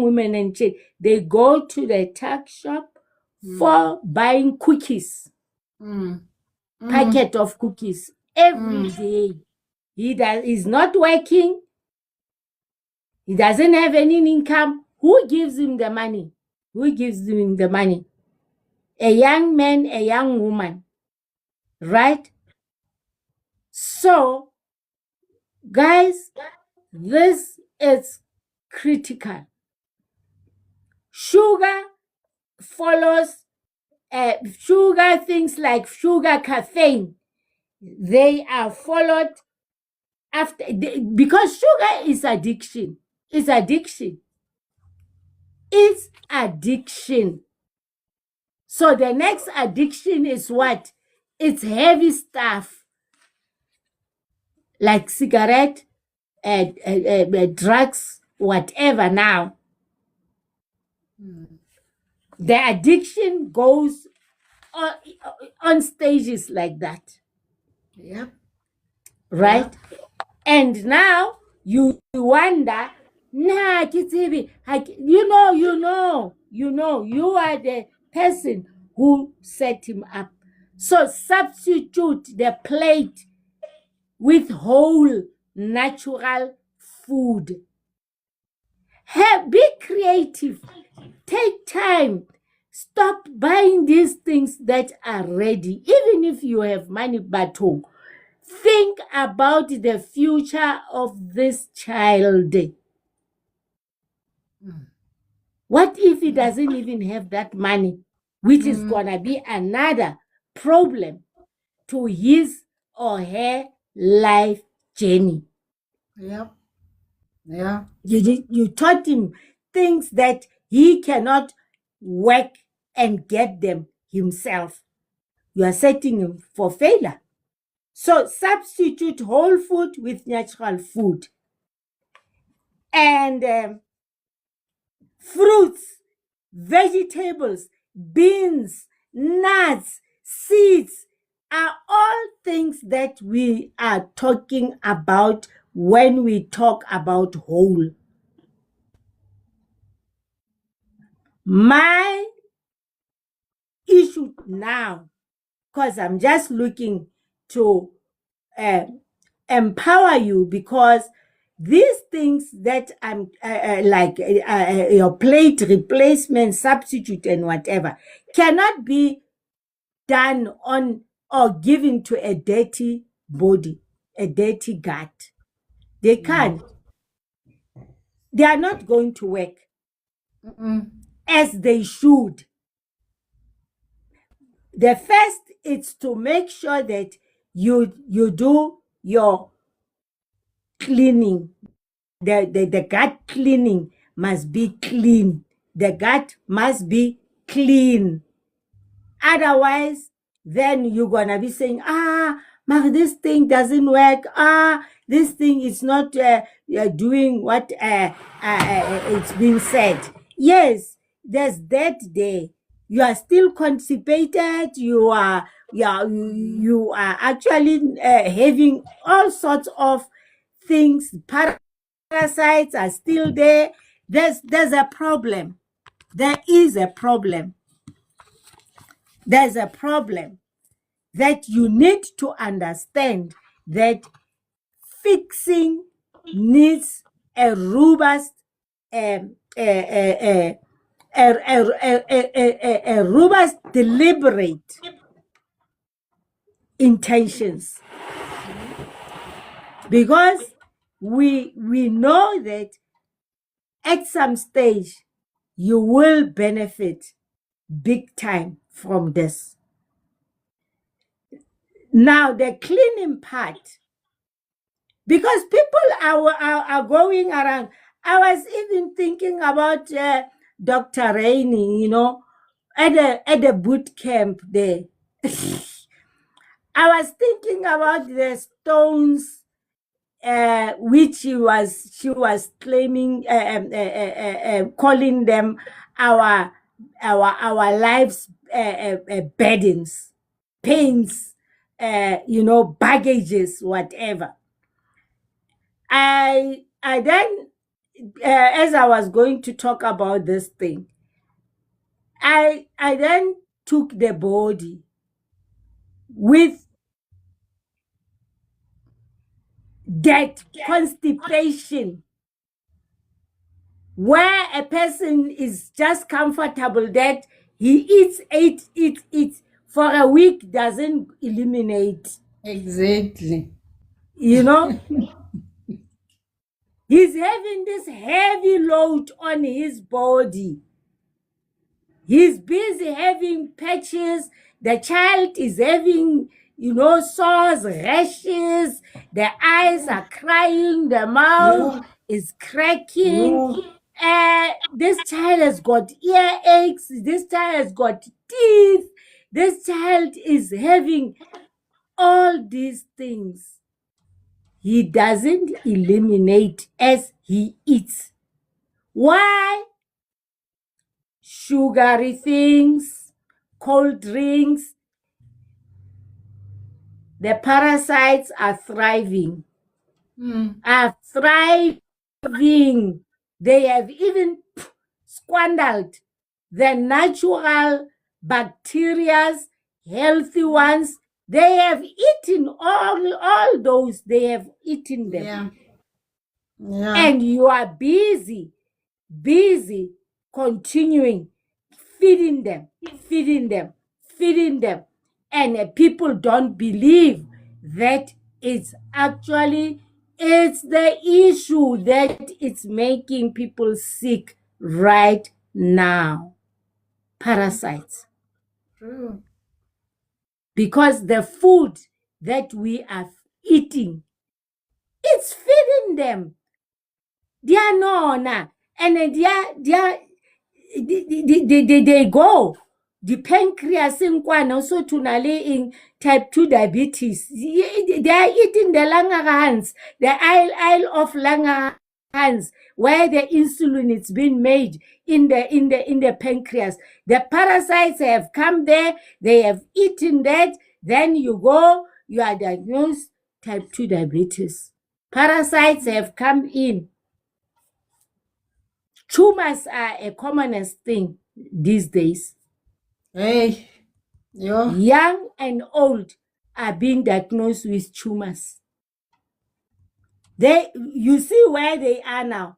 women and children, they go to the tuck shop for buying cookies, packet of cookies every day. He's not working. He doesn't have any income. Who gives him the money? Who gives him the money? A young man, a young woman, right? So, guys, this is critical. Sugar follows sugar, things like sugar, caffeine. They are followed after, because sugar is addiction. It's addiction. It's addiction. So the next addiction is what? It's heavy stuff like cigarette, drugs, whatever now. The addiction goes on stages like that. Yep. Right? And now you wonder, nah, Kitibi, you are the person who set him up. So substitute the plate with whole natural food. Be creative. Take time. Stop buying these things that are ready. Even if you have money back home, think about the future of this child. What if he doesn't even have that money, which is going to be another problem to his or her life journey? Yep. Yeah. You taught him things that he cannot work and get them himself. You are setting him for failure. So substitute whole food with natural food. And fruits, vegetables, beans, nuts, seeds are all things that we are talking about when we talk about whole. My issue now, because I'm just looking to empower you, because these things that I'm like your plate replacement, substitute, and whatever cannot be done on or given to a dirty body, a dirty gut. They can't. They are not going to work as they should. The first is to make sure that you do your cleaning, the gut cleaning must be clean. The gut must be clean. Otherwise, then you're gonna be saying, this thing doesn't work. This thing is not doing what it's been said. Yes, there's that day. You are still constipated. You are actually having all sorts of things. Parasites are still there. There's a problem. There is a problem. There's a problem that you need to understand, that fixing needs a robust a robust, deliberate intentions, because we know that at some stage you will benefit big time from this. Now, the cleaning part, because people are going around. I was even thinking about Dr. Rainey, at the boot camp there. I was thinking about the stones, which she was claiming, calling them our lives burdens, pains, baggages, whatever. I then, as I was going to talk about this thing, I then took the body with that constipation, where a person is just comfortable that he eats for a week, doesn't eliminate. Exactly. He's having this heavy load on his body. He's busy having patches. The child is having, sores, rashes. The eyes are crying. The mouth is cracking. This child has got earaches. This child has got teeth. This child is having all these things. He doesn't eliminate as he eats. Why? Sugary things, cold drinks. The parasites are thriving. Are thriving. They have even squandered the natural bacteria, healthy ones. They have eaten all those. They have eaten them. Yeah. And you are busy continuing feeding them. And people don't believe that it's the issue that it's making people sick right now. Parasites. True. Because the food that we are eating, it's feeding them. They are no, and they go. The pancreas in also tunale in type 2 diabetes. They are eating the Langerhans, the Isle of Langerhans, where the insulin is being made in the pancreas. The parasites have come there, they have eaten that, then you are diagnosed type 2 diabetes. Parasites have come in. Tumors are a commonest thing these days. Hey, Young and old are being diagnosed with tumors. You see where they are now,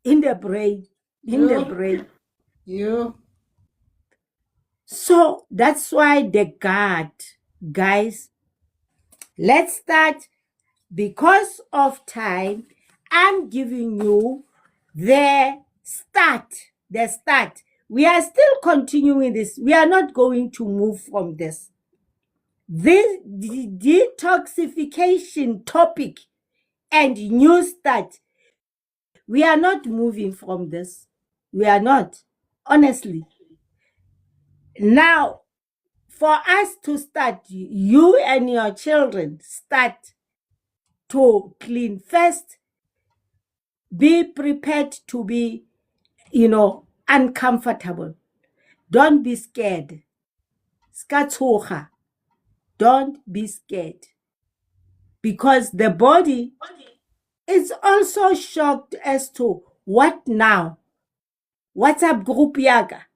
in the brain, the brain. So that's why the gut, guys, let's start. Because of time, I'm giving you the start. We are still continuing this. We are not going to move from this. This detoxification topic and NEWSTART We are not moving from this. We are not, honestly. Now, for us to start, you and your children start to clean first. Be prepared to be, uncomfortable. Don't be scared. Skatshoga. Don't be scared. Because the body is also shocked as to what now? WhatsApp group yaka.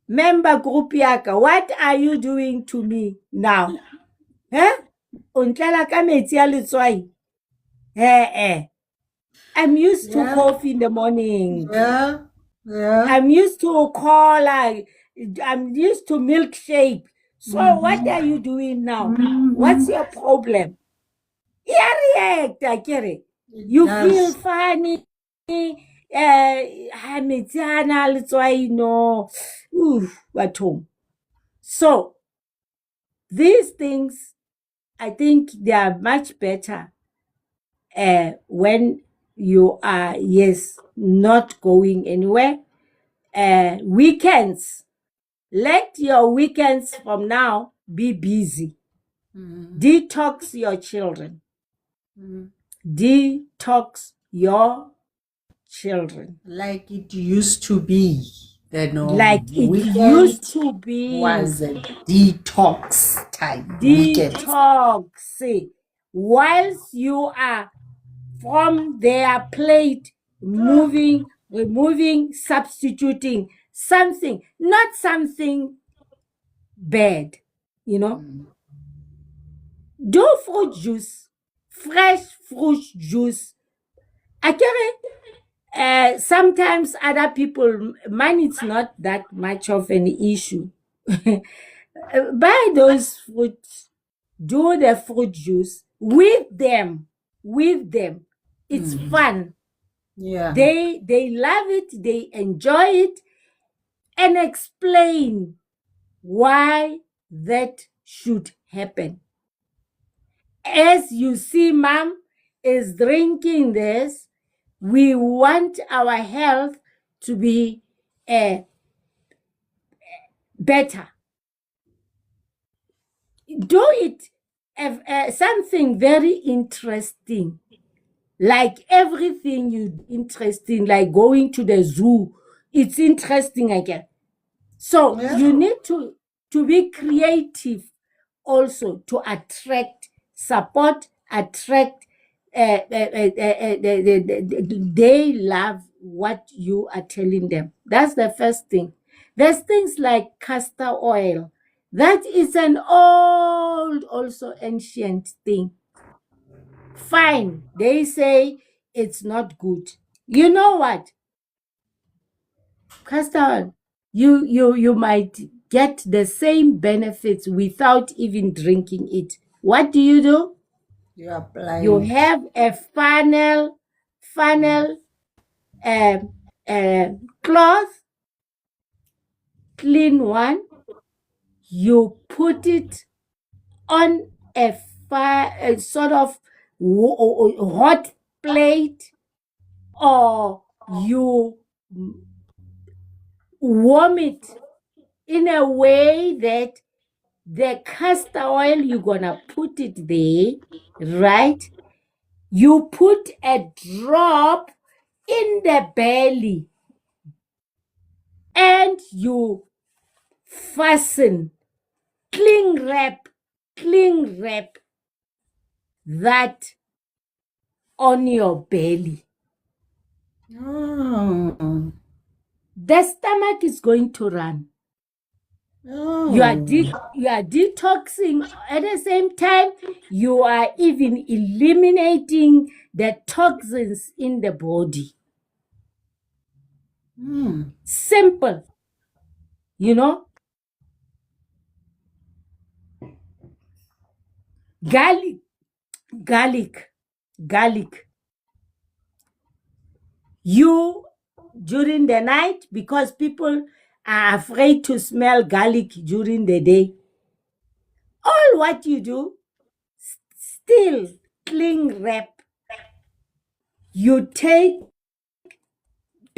Member group yaka. What are you doing to me now? Untlela ka metsi a letswai. I'm used to coffee in the morning. Yeah. I'm used to cola. I'm used to milkshake. So what are you doing now? What's your problem? Yeah, react, akere. You feel funny. So these things, I think they are much better when you are, yes, not going anywhere. Weekends, let your weekends from now be busy. Detox your children. Detox your children. Like it used to be. Like it used to be. Was a detox time. Detox. Whilst you are from their plate, moving, removing, substituting something, not something bad, Do fruit juice, fresh fruit juice. Sometimes other people, mine is not that much of an issue. Buy those fruits, do the fruit juice with them. It's fun. Yeah. They love it, they enjoy it, and explain why that should happen. As you see, mom is drinking this. We want our health to be better. Do it something very interesting. Like everything you interesting, like going to the zoo. It's interesting again. So you need to be creative also to attract support, attract they love what you are telling them. That's the first thing. There's things like castor oil. That is an old, also ancient thing. Fine, they say it's not good. You know what? Castor oil, you might get the same benefits without even drinking it. What do? You apply. You have a funnel cloth, clean one. You put it on a sort of hot plate, or you warm it in a way that the castor oil, you're gonna put it there, right? You put a drop in the belly and you fasten, cling wrap that on your belly. Oh. The stomach is going to run. Oh. You are detoxing. At the same time, you are even eliminating the toxins in the body. Simple. Garlic. You, during the night, because people are afraid to smell garlic during the day, all what you do, still cling wrap. You take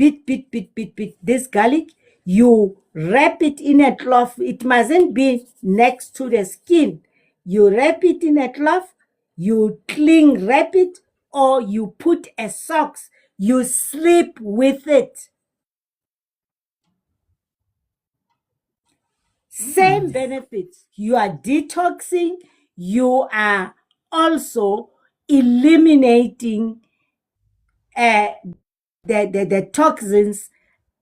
beat this garlic. You wrap it in a cloth. It mustn't be next to the skin. You wrap it in a cloth, you wrap it, or you put a socks. You sleep with it. Same benefits. You are detoxing. You are also eliminating the toxins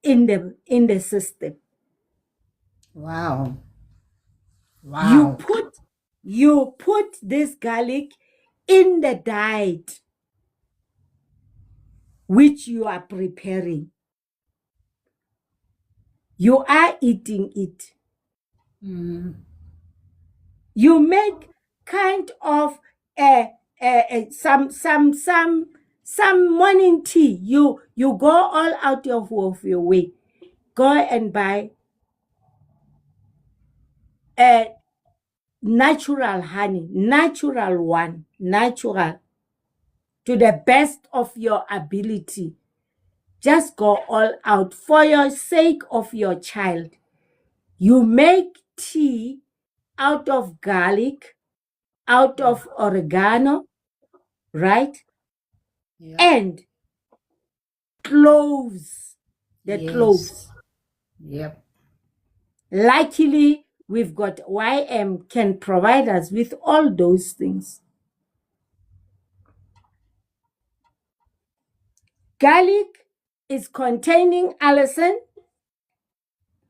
in the system. Wow. Wow. You put this garlic in the diet which you are preparing. You are eating it. You make kind of some morning tea. You go all out of your way. Go and buy a natural honey, natural one, natural, to the best of your ability. Just go all out for your sake of your child. You make tea out of garlic, out of oregano, right? Yeah. And cloves, the cloves. Yep. Luckily, we've got YM can provide us with all those things. Garlic is containing allicin.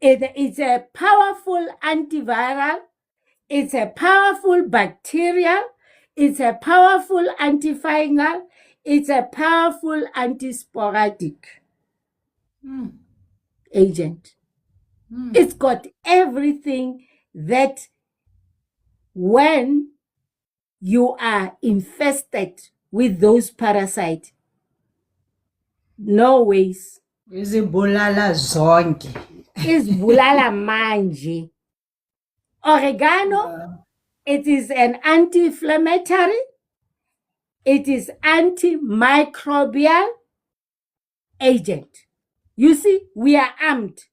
It is a powerful antiviral. It's a powerful bacterial. It's a powerful antifungal. It's a powerful antisporadic agent. It's got everything that when you are infested with those parasites, no ways. Izibulala zonke. Izibulala manje. Oregano, it is an anti-inflammatory. It is antimicrobial agent. You see, we are armed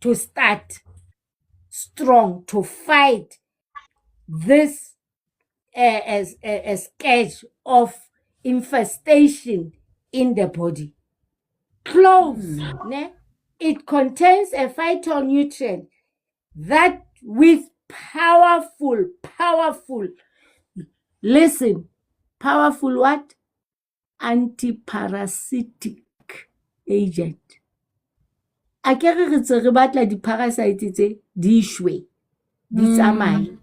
to start strong to fight this as a scourge of infestation in the body. Cloves, it contains a phytonutrient that with powerful, listen, powerful what? Antiparasitic agent. A ke re tse re batla di-parasite tse di shwe, di tsamaye.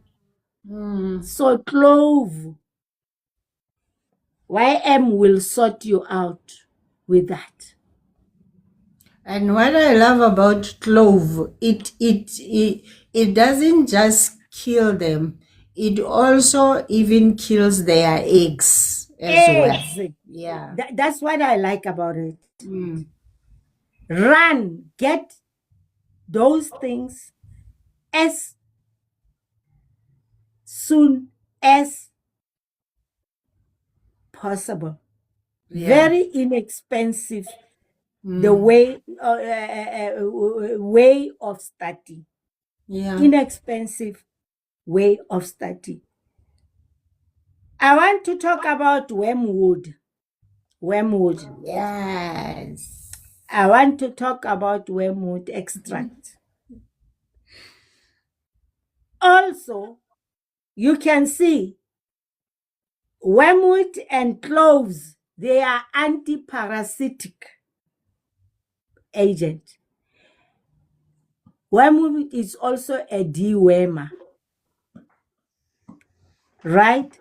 So clove, YM will sort you out with that. And what I love about clove, it doesn't just kill them. It also even kills their eggs as well. Yeah. That's what I like about it. Run, get those things as soon as possible. Yeah. Very inexpensive. The way of starting. Yeah. Inexpensive way of starting. I want to talk about wormwood. Wormwood. Yes. I want to talk about wormwood extract. Also, you can see wormwood and cloves, they are antiparasitic agent. Wormwood is also a dewormer, right?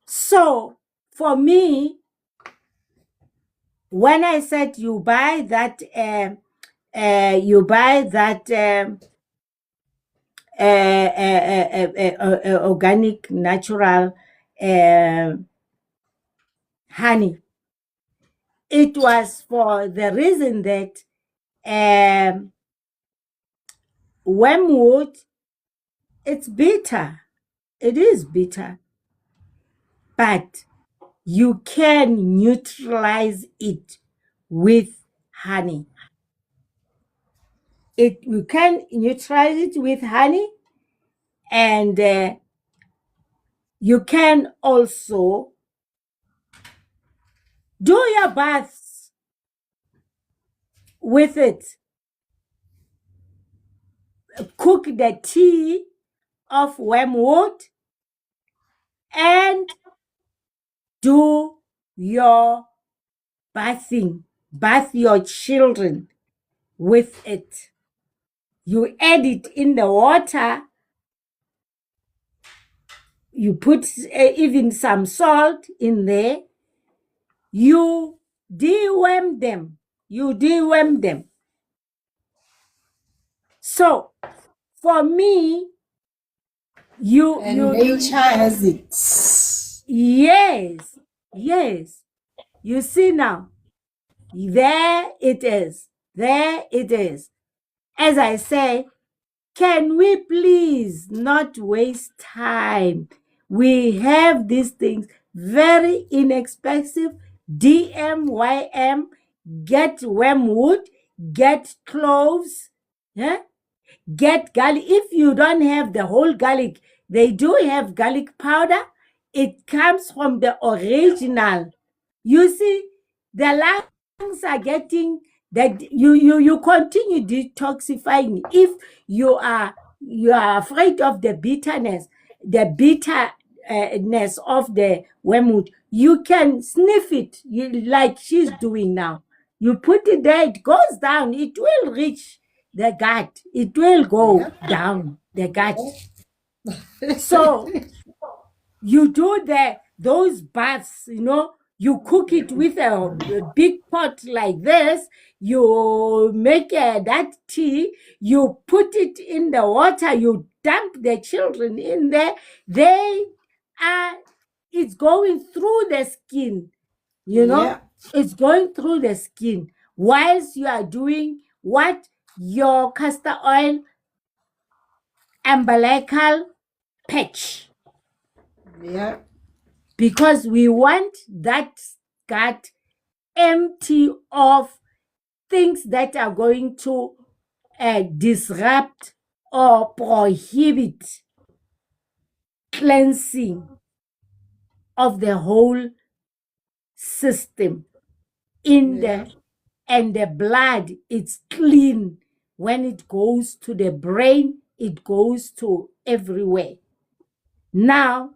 So for me, when I said you buy that organic natural honey, it was for the reason that wormwood, it's bitter. It is bitter. But you can neutralize it with honey. You can neutralize it with honey, and you can also do your baths with it. Cook the tea of wormwood and do your bathing. Bath your children with it. You add it in the water. You put even some salt in there. You deworm them. So for me, nature has it. Yes. You see now, there it is. As I say, can we please not waste time? We have these things very inexpensive. DMYM, get wormwood, get cloves, get garlic. If you don't have the whole garlic, they do have garlic powder. It comes from the original. You see, the lungs are getting that you continue detoxifying. If you are afraid of the bitterness of the wormwood, you can sniff it like she's doing now. You put it there, it goes down, it will reach the gut, it will go down the gut. So you do those baths, you cook it with a big pot like this. You make that tea, you put it in the water, you dump the children in there. It's going through the skin, it's going through the skin whilst you are doing what? Your castor oil umbilical patch. Yeah. Because we want that gut empty of things that are going to disrupt or prohibit cleansing of the whole system and the blood. It's clean. When it goes to the brain, it goes to everywhere. Now,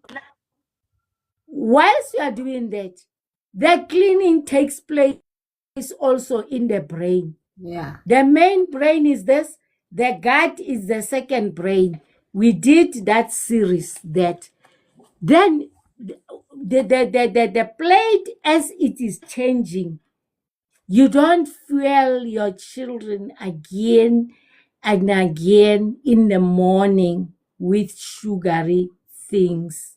whilst you are doing that, the cleaning takes place also in the brain. Yeah. The main brain is this, the gut is the second brain. We did that series that. Then the plate, as it is changing, you don't fuel your children again and again in the morning with sugary things.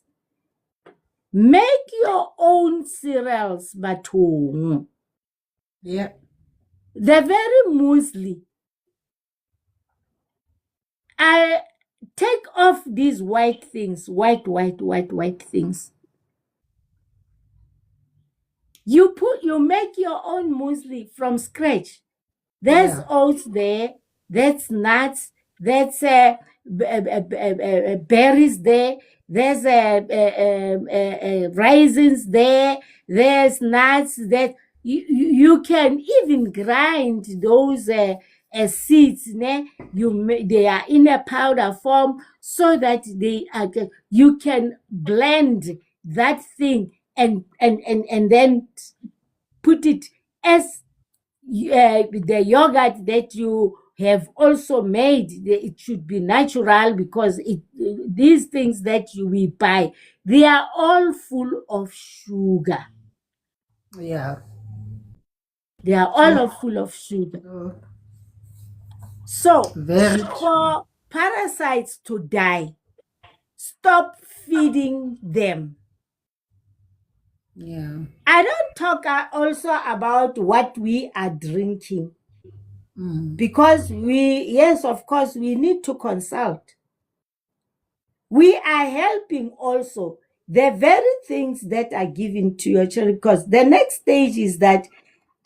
Make your own cereals, bathong. Yeah. The very muesli. I take off these white things, white things. You make your own muesli from scratch. There's oats there, that's nuts, that's berries there, there's raisins there, there's nuts that you can even grind those seeds. They are in a powder form so that you can blend that thing and then put it as the yogurt that you have also made. It should be natural, because these things that we buy, they are all full of sugar. Yeah. They are all full of sugar. So for parasites to die, stop feeding them. Yeah. I don't talk also about what we are drinking. Because of course, we need to consult. We are helping also the very things that are given to your children, because the next stage is that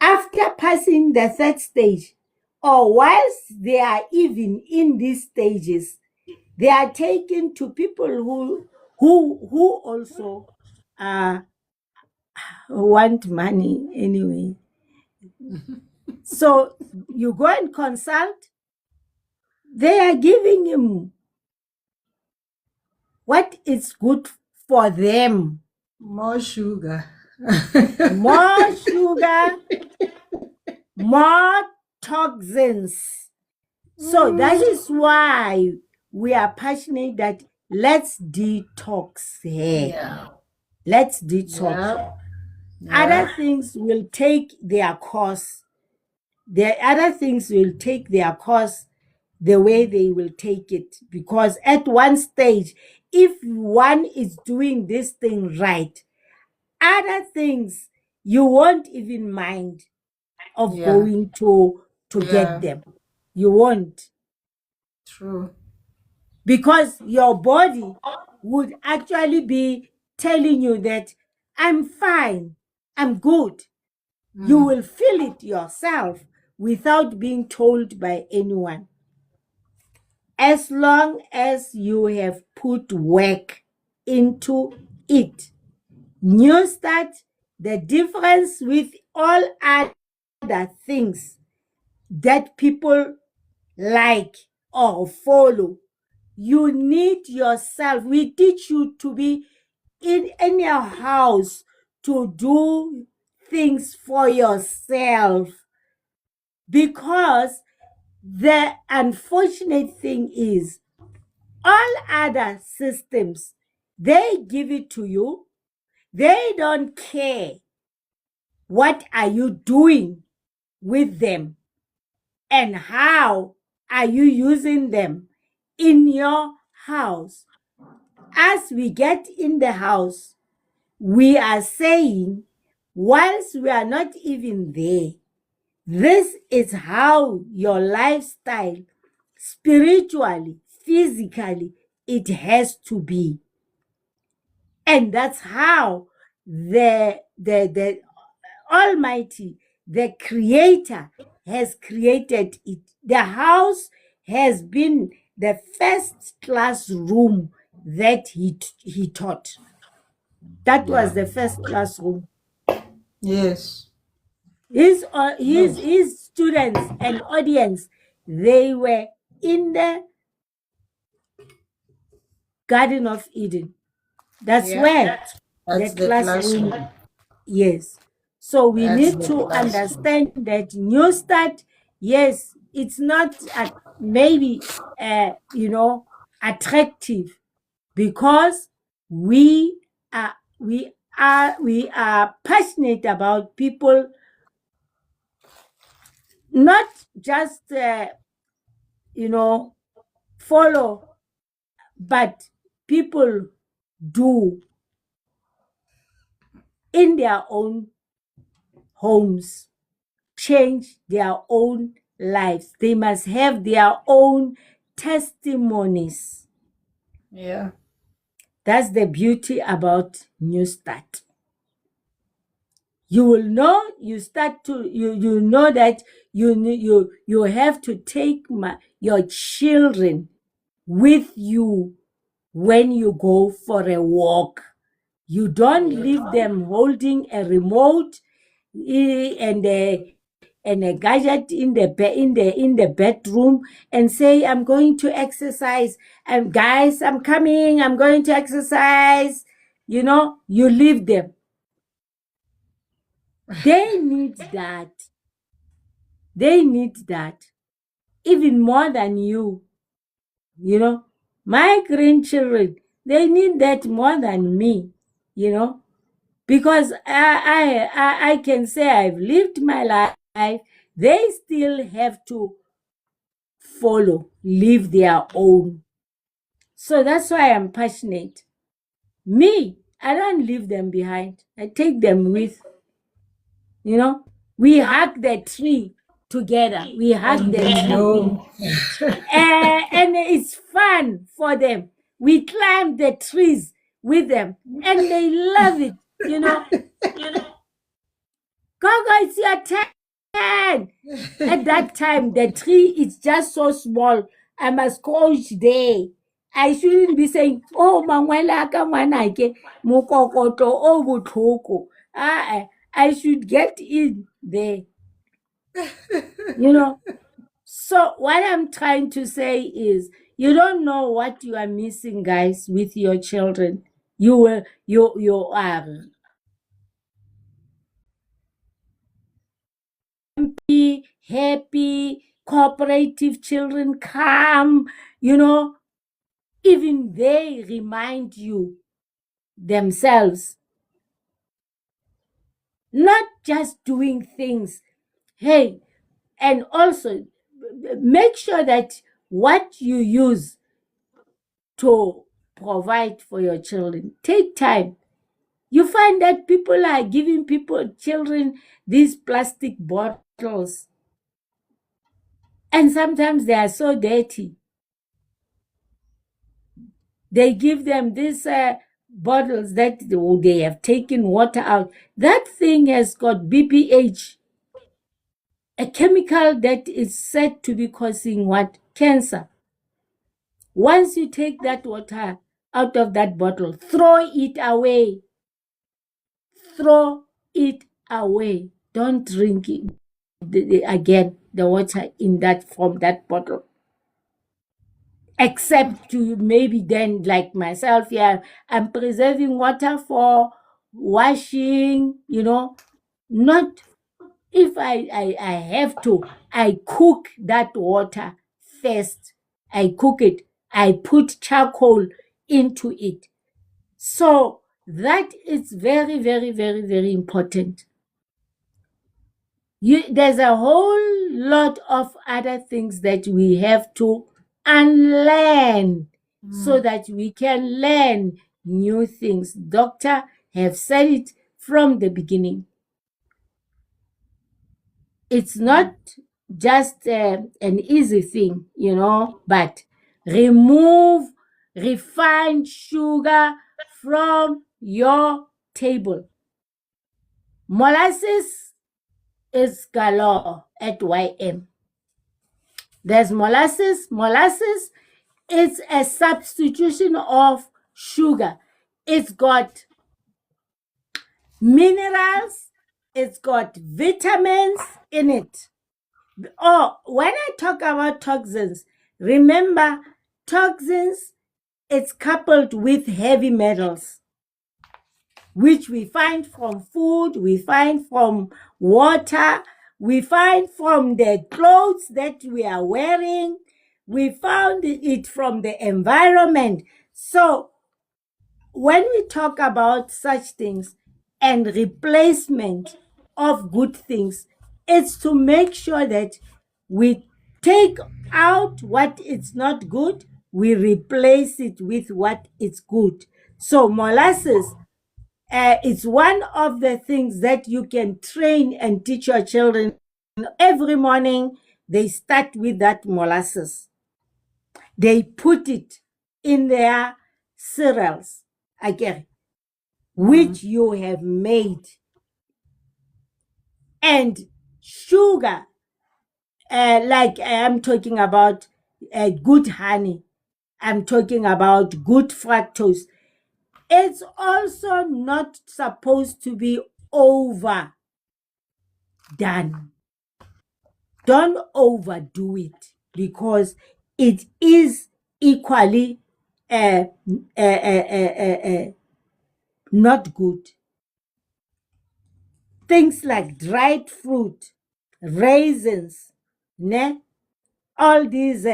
after passing the third stage, or whilst they are even in these stages, they are taken to people who also want money anyway. So you go and consult, they are giving him what is good for them. More sugar. More sugar, more toxins. So that is why we are passionate that let's detox here. Yeah. Let's detox. Yeah. Other things will take their course. The other things will take their course the way they will take it. Because at one stage, if one is doing this thing right, other things you won't even mind of going to get them. You won't. True. Because your body would actually be telling you that I'm fine, I'm good. You will feel it yourself without being told by anyone. As long as you have put work into it. NEWSTART, the difference with all other things that people like or follow, you need yourself. We teach you to be in your house to do things for yourself. Because the unfortunate thing is, all other systems, they give it to you. They don't care what are you doing with them and how are you using them in your house. As we get in the house, we are saying, whilst we are not even there, this is how your lifestyle, spiritually, physically, it has to be. And that's how the Almighty, the Creator, has created it. The house has been the first classroom that he taught. That was the first classroom. Yes. His students and audience, they were in the Garden of Eden. That's where That's the classroom. classroom. Yes. So we That's need the to classroom. understand that NEWSTART, yes, it's not maybe attractive, because we are passionate about people not just follow, but people do in their own homes, change their own lives. They must have their own testimonies. Yeah. That's the beauty about NEWSTART. You will know, you know that you have to take your children with you when you go for a walk. You don't leave them holding a remote and a gadget in the bedroom and say, I'm going to exercise, and guys, I'm coming, I'm going to exercise. You leave them. They need that. They need that even more than you. My grandchildren, they need that more than me. Because I can say I've lived my life. They still have to live their own. So that's why I'm passionate. Me, I don't leave them behind. I take them with. We hug the tree together. We hug the tree. And it's fun for them. We climb the trees with them, and they love it. Gogo, it's your turn. And at that time, the tree is just so small. I must crouch there. I shouldn't be saying, oh, mangwela ka ngwanake, mokokoto o botlhoko. I should get in there. You know? So what I'm trying to say is, you don't know what you are missing, guys, with your children. You are happy, cooperative children, calm, even they remind you themselves, not just doing things. Hey, and also make sure that what you use to provide for your children, take time. You find that people are giving children these plastic bottles, and sometimes they are so dirty. They give them these bottles that they have taken water out. That thing has got BPH, a chemical that is said to be causing what? Cancer. Once you take that water out of that bottle, throw it away. Throw it away. Don't drink it again, the water from that bottle. Except to maybe then, like myself, yeah, I'm preserving water for washing, not if I have to, I cook that water first. I cook it. I put charcoal into it. So that is very, very, very, very important. There's a whole lot of other things that we have to unlearn so that we can learn new things. Doctor have said it from the beginning. It's not just an easy thing, but remove refined sugar from your table. Molasses is galore at YM. There's molasses. Molasses is a substitution of sugar. It's got minerals, it's got vitamins in it. Oh, when I talk about toxins, remember, toxins, it's coupled with heavy metals, which we find from food, we find from water, we find from the clothes that we are wearing, we found it from the environment. So when we talk about such things and replacement of good things, it's to make sure that we take out what is not good, we replace it with what is good. So molasses, it's one of the things that you can train and teach your children. Every morning, they start with that molasses. They put it in their cereals, again, which you have made. And sugar, like I'm talking about good honey, I'm talking about good fructose. It's also not supposed to be overdone. Don't overdo it, because it is equally not good. Things like dried fruit, raisins, all these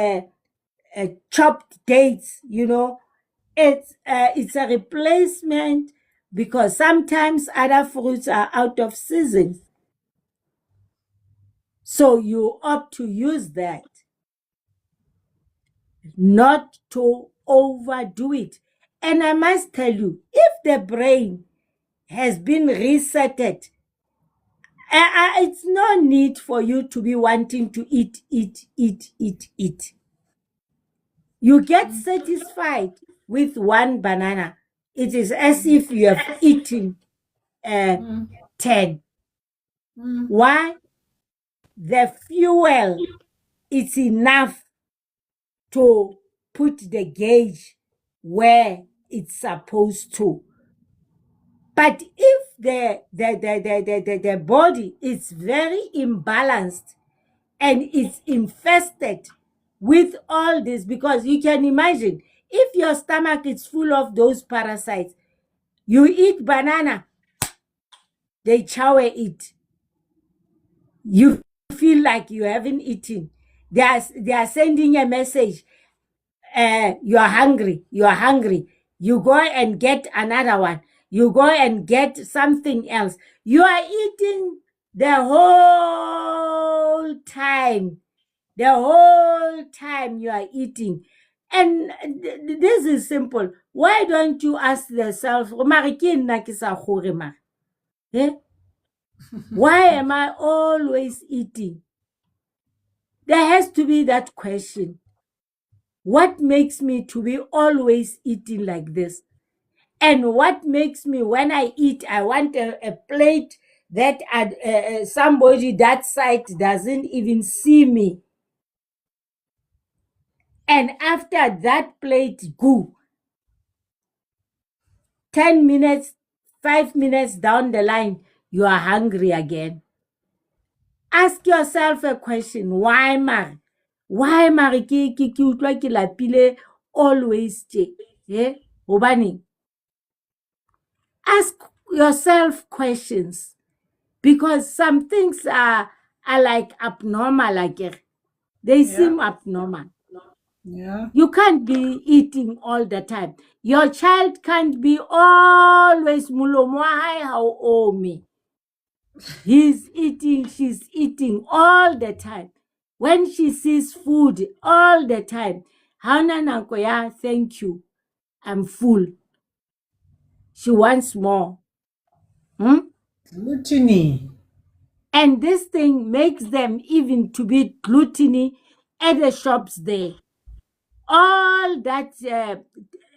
chopped dates, it's a replacement, because sometimes other fruits are out of season. So you opt to use that, not to overdo it. And I must tell you, if the brain has been resetted, it's no need for you to be wanting to eat. You get satisfied with one banana. It is as if you have eaten 10. Why? the fuel is enough to put the gauge where it's supposed to. But if the body is very imbalanced and it's infested with all this, because you can imagine if your stomach is full of those parasites, you eat banana, they chow it. You feel like you haven't eaten. They are sending a message. You are hungry. You are hungry. You go and get another one. You go and get something else. You are eating the whole time. The whole time you are eating. And this is simple. Why don't you ask yourself, eh? Why am I always eating? There has to be that question. What makes me to be always eating like this? And what makes me, when I eat, I want a plate that somebody that side doesn't even see me. And after that plate go, 10 minutes, 5 minutes down the line, you are hungry again. Ask yourself a question. Why, Mar? Why, Mar? Ke utlwa ke lapile always tje? Hobaneng? Ask yourself questions, because some things are like abnormal, like they seem abnormal. Yeah. You can't be eating all the time. Your child can't be always mulomo wa hae ha o ome. He's eating, she's eating all the time. When she sees food all the time, Hana nako ya, thank you, I'm full. She wants more. Gluttony. And this thing makes them even to be gluttony at the shops there. All that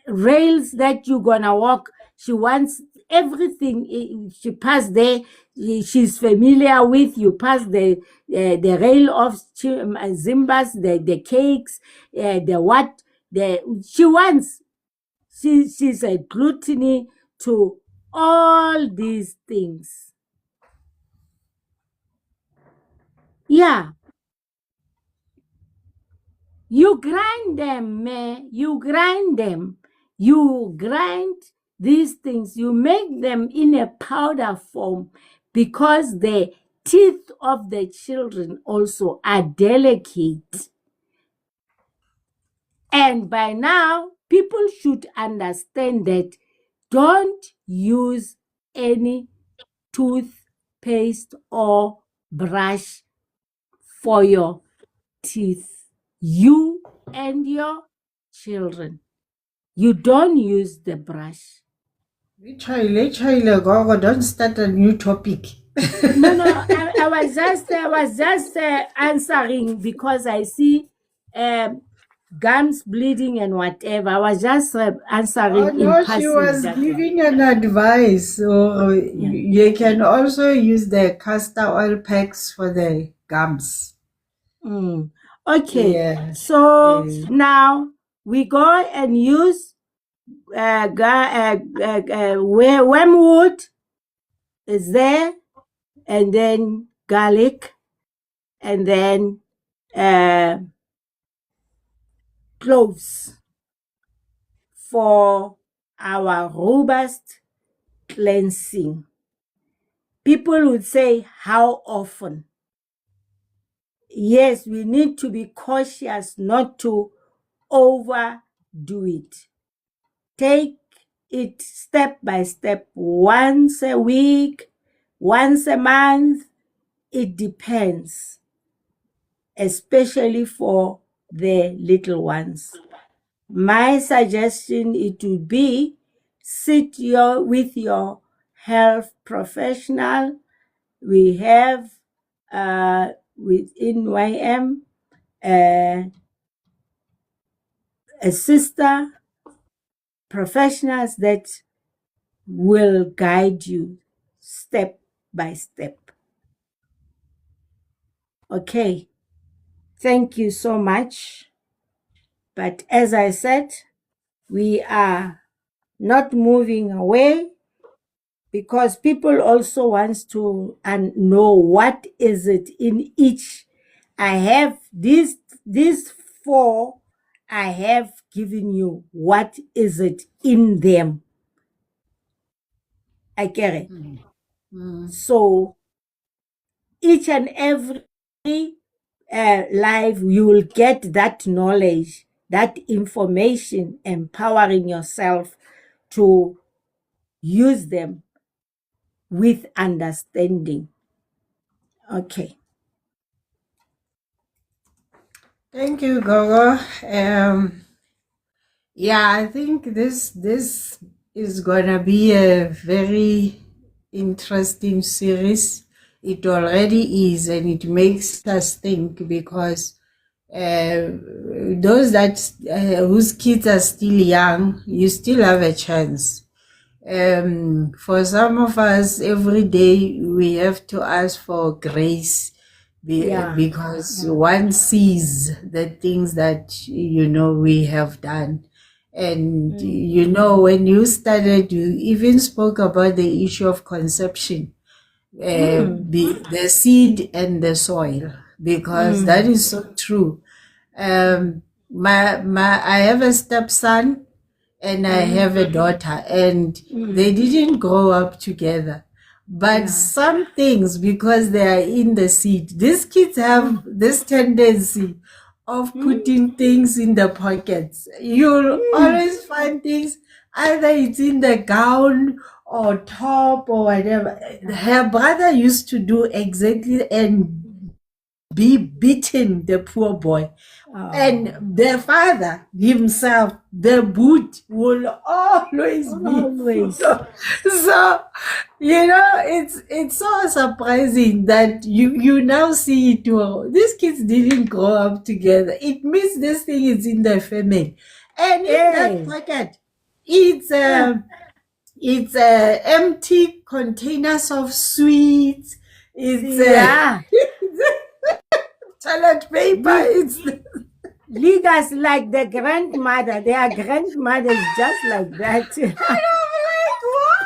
rails that you're gonna walk, she wants everything. She pass there, she's familiar with. You pass the rail of Zimbas, the cakes, the what, she wants. She's a gluttony to all these things. Yeah. You grind them, man. You grind them. You grind these things. You make them in a powder form, because the teeth of the children also are delicate. And by now, people should understand that don't use any toothpaste or brush for your teeth. You and your children. You don't use the brush. Gogo, don't start a new topic. No, I was just answering because I see gums bleeding and whatever. I was just answering in No, passing. she was that giving an advice. So you can also use the castor oil packs for the gums. Okay, Yeah. so now we go and use wormwood is there, and then garlic, and then cloves for our robust cleansing. People would say, how often? Yes, we need to be cautious not to overdo it. Take it step by step, once a week, once a month. It depends, especially for the little ones. My suggestion, it would be sit with your health professional. We have within YM a sister professionals that will guide you step by step. Okay. Thank you so much. But as I said, we are not moving away because people also wants to know what is it in each. I have these 4 I have given you. What is it in them? I get it. So each and every life, you will get that knowledge, that information, empowering yourself to use them with understanding. Okay. Thank you, Gogo. Yeah, I think this is gonna be a very interesting series. It already is, and it makes us think because those that whose kids are still young, you still have a chance. For some of us, every day we have to ask for grace because one sees the things that we have done. And when you started, you even spoke about the issue of conception, the seed and the soil, because that is so true. I have a stepson and I have a daughter, and they didn't grow up together. But some things, because they are in the seed, these kids have this tendency of putting things in the pockets. You'll always find things, either it's in the gown or top or whatever. Her brother used to do exactly and be beating the poor boy. And the father himself, the boot will always be. So it's so surprising that you now see it. Well, these kids didn't grow up together. It means this thing is in the family, and in that pocket, it's empty containers of sweets. It's toilet paper. It's leaders like the grandmother, their grandmothers just like that. and I'm like, wow,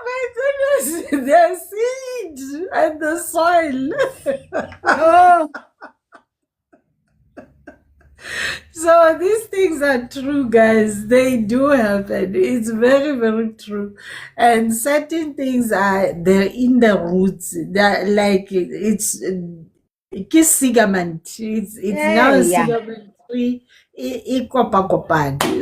my goodness, the seed and the soil. Oh, So these things are true, guys. They do happen. It's very, very true. And certain things they're in the roots. They're like it's ligament. It's now a ligament tree.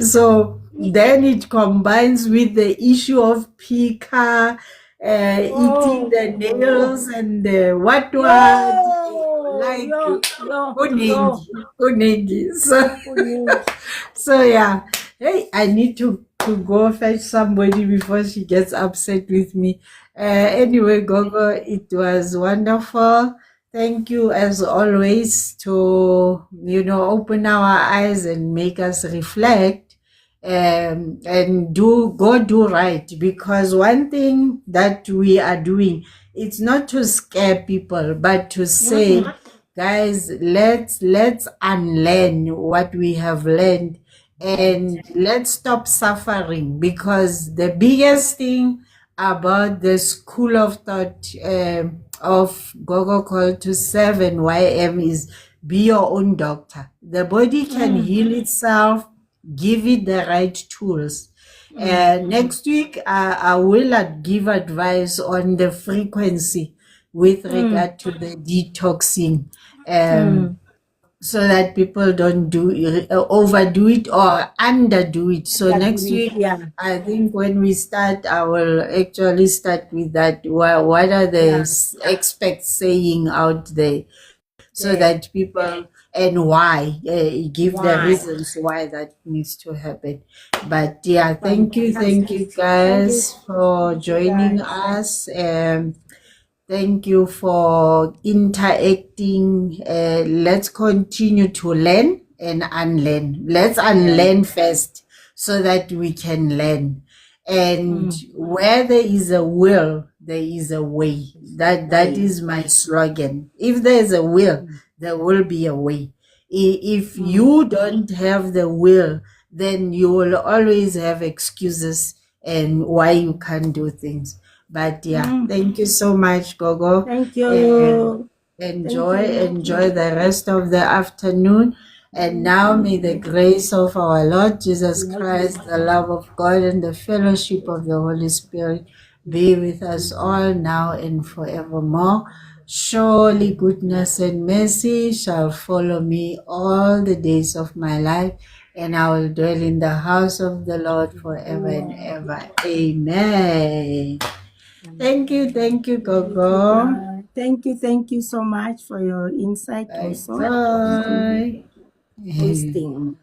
So then it combines with the issue of pika, eating the nails and the what like kunengi. So yeah. Hey, I need to go fetch somebody before she gets upset with me. Anyway, Gogo, it was wonderful. Thank you as always to open our eyes and make us reflect, and do right, because one thing that we are doing, it's not to scare people but to say, guys, let's unlearn what we have learned and let's stop suffering, because the biggest thing about the school of thought of Gogo Call to 7YM is be your own doctor. The body can heal itself, give it the right tools. Next week, I will give advice on the frequency with regard to the detoxing, so that people don't overdo it or underdo it. So next week, I think when we start, I will actually start with that. What are the experts saying out there, so that people, and why, give the reasons why that needs to happen. But yeah, thank you guys for joining us. Thank you for interacting. Let's continue to learn and unlearn. Let's unlearn first so that we can learn. And where there is a will, there is a way. That is my slogan. If there is a will, there will be a way. If you don't have the will, then you will always have excuses and why you can't do things. But yeah, thank you so much, Gogo. Thank you. Enjoy the rest of the afternoon. And now may the grace of our Lord Jesus Christ, the love of God, and the fellowship of the Holy Spirit be with us all now and forevermore. Surely goodness and mercy shall follow me all the days of my life, and I will dwell in the house of the Lord forever and ever. Amen. Thank you, Gogo. Thank you so much for your insight also. Bye. Hosting.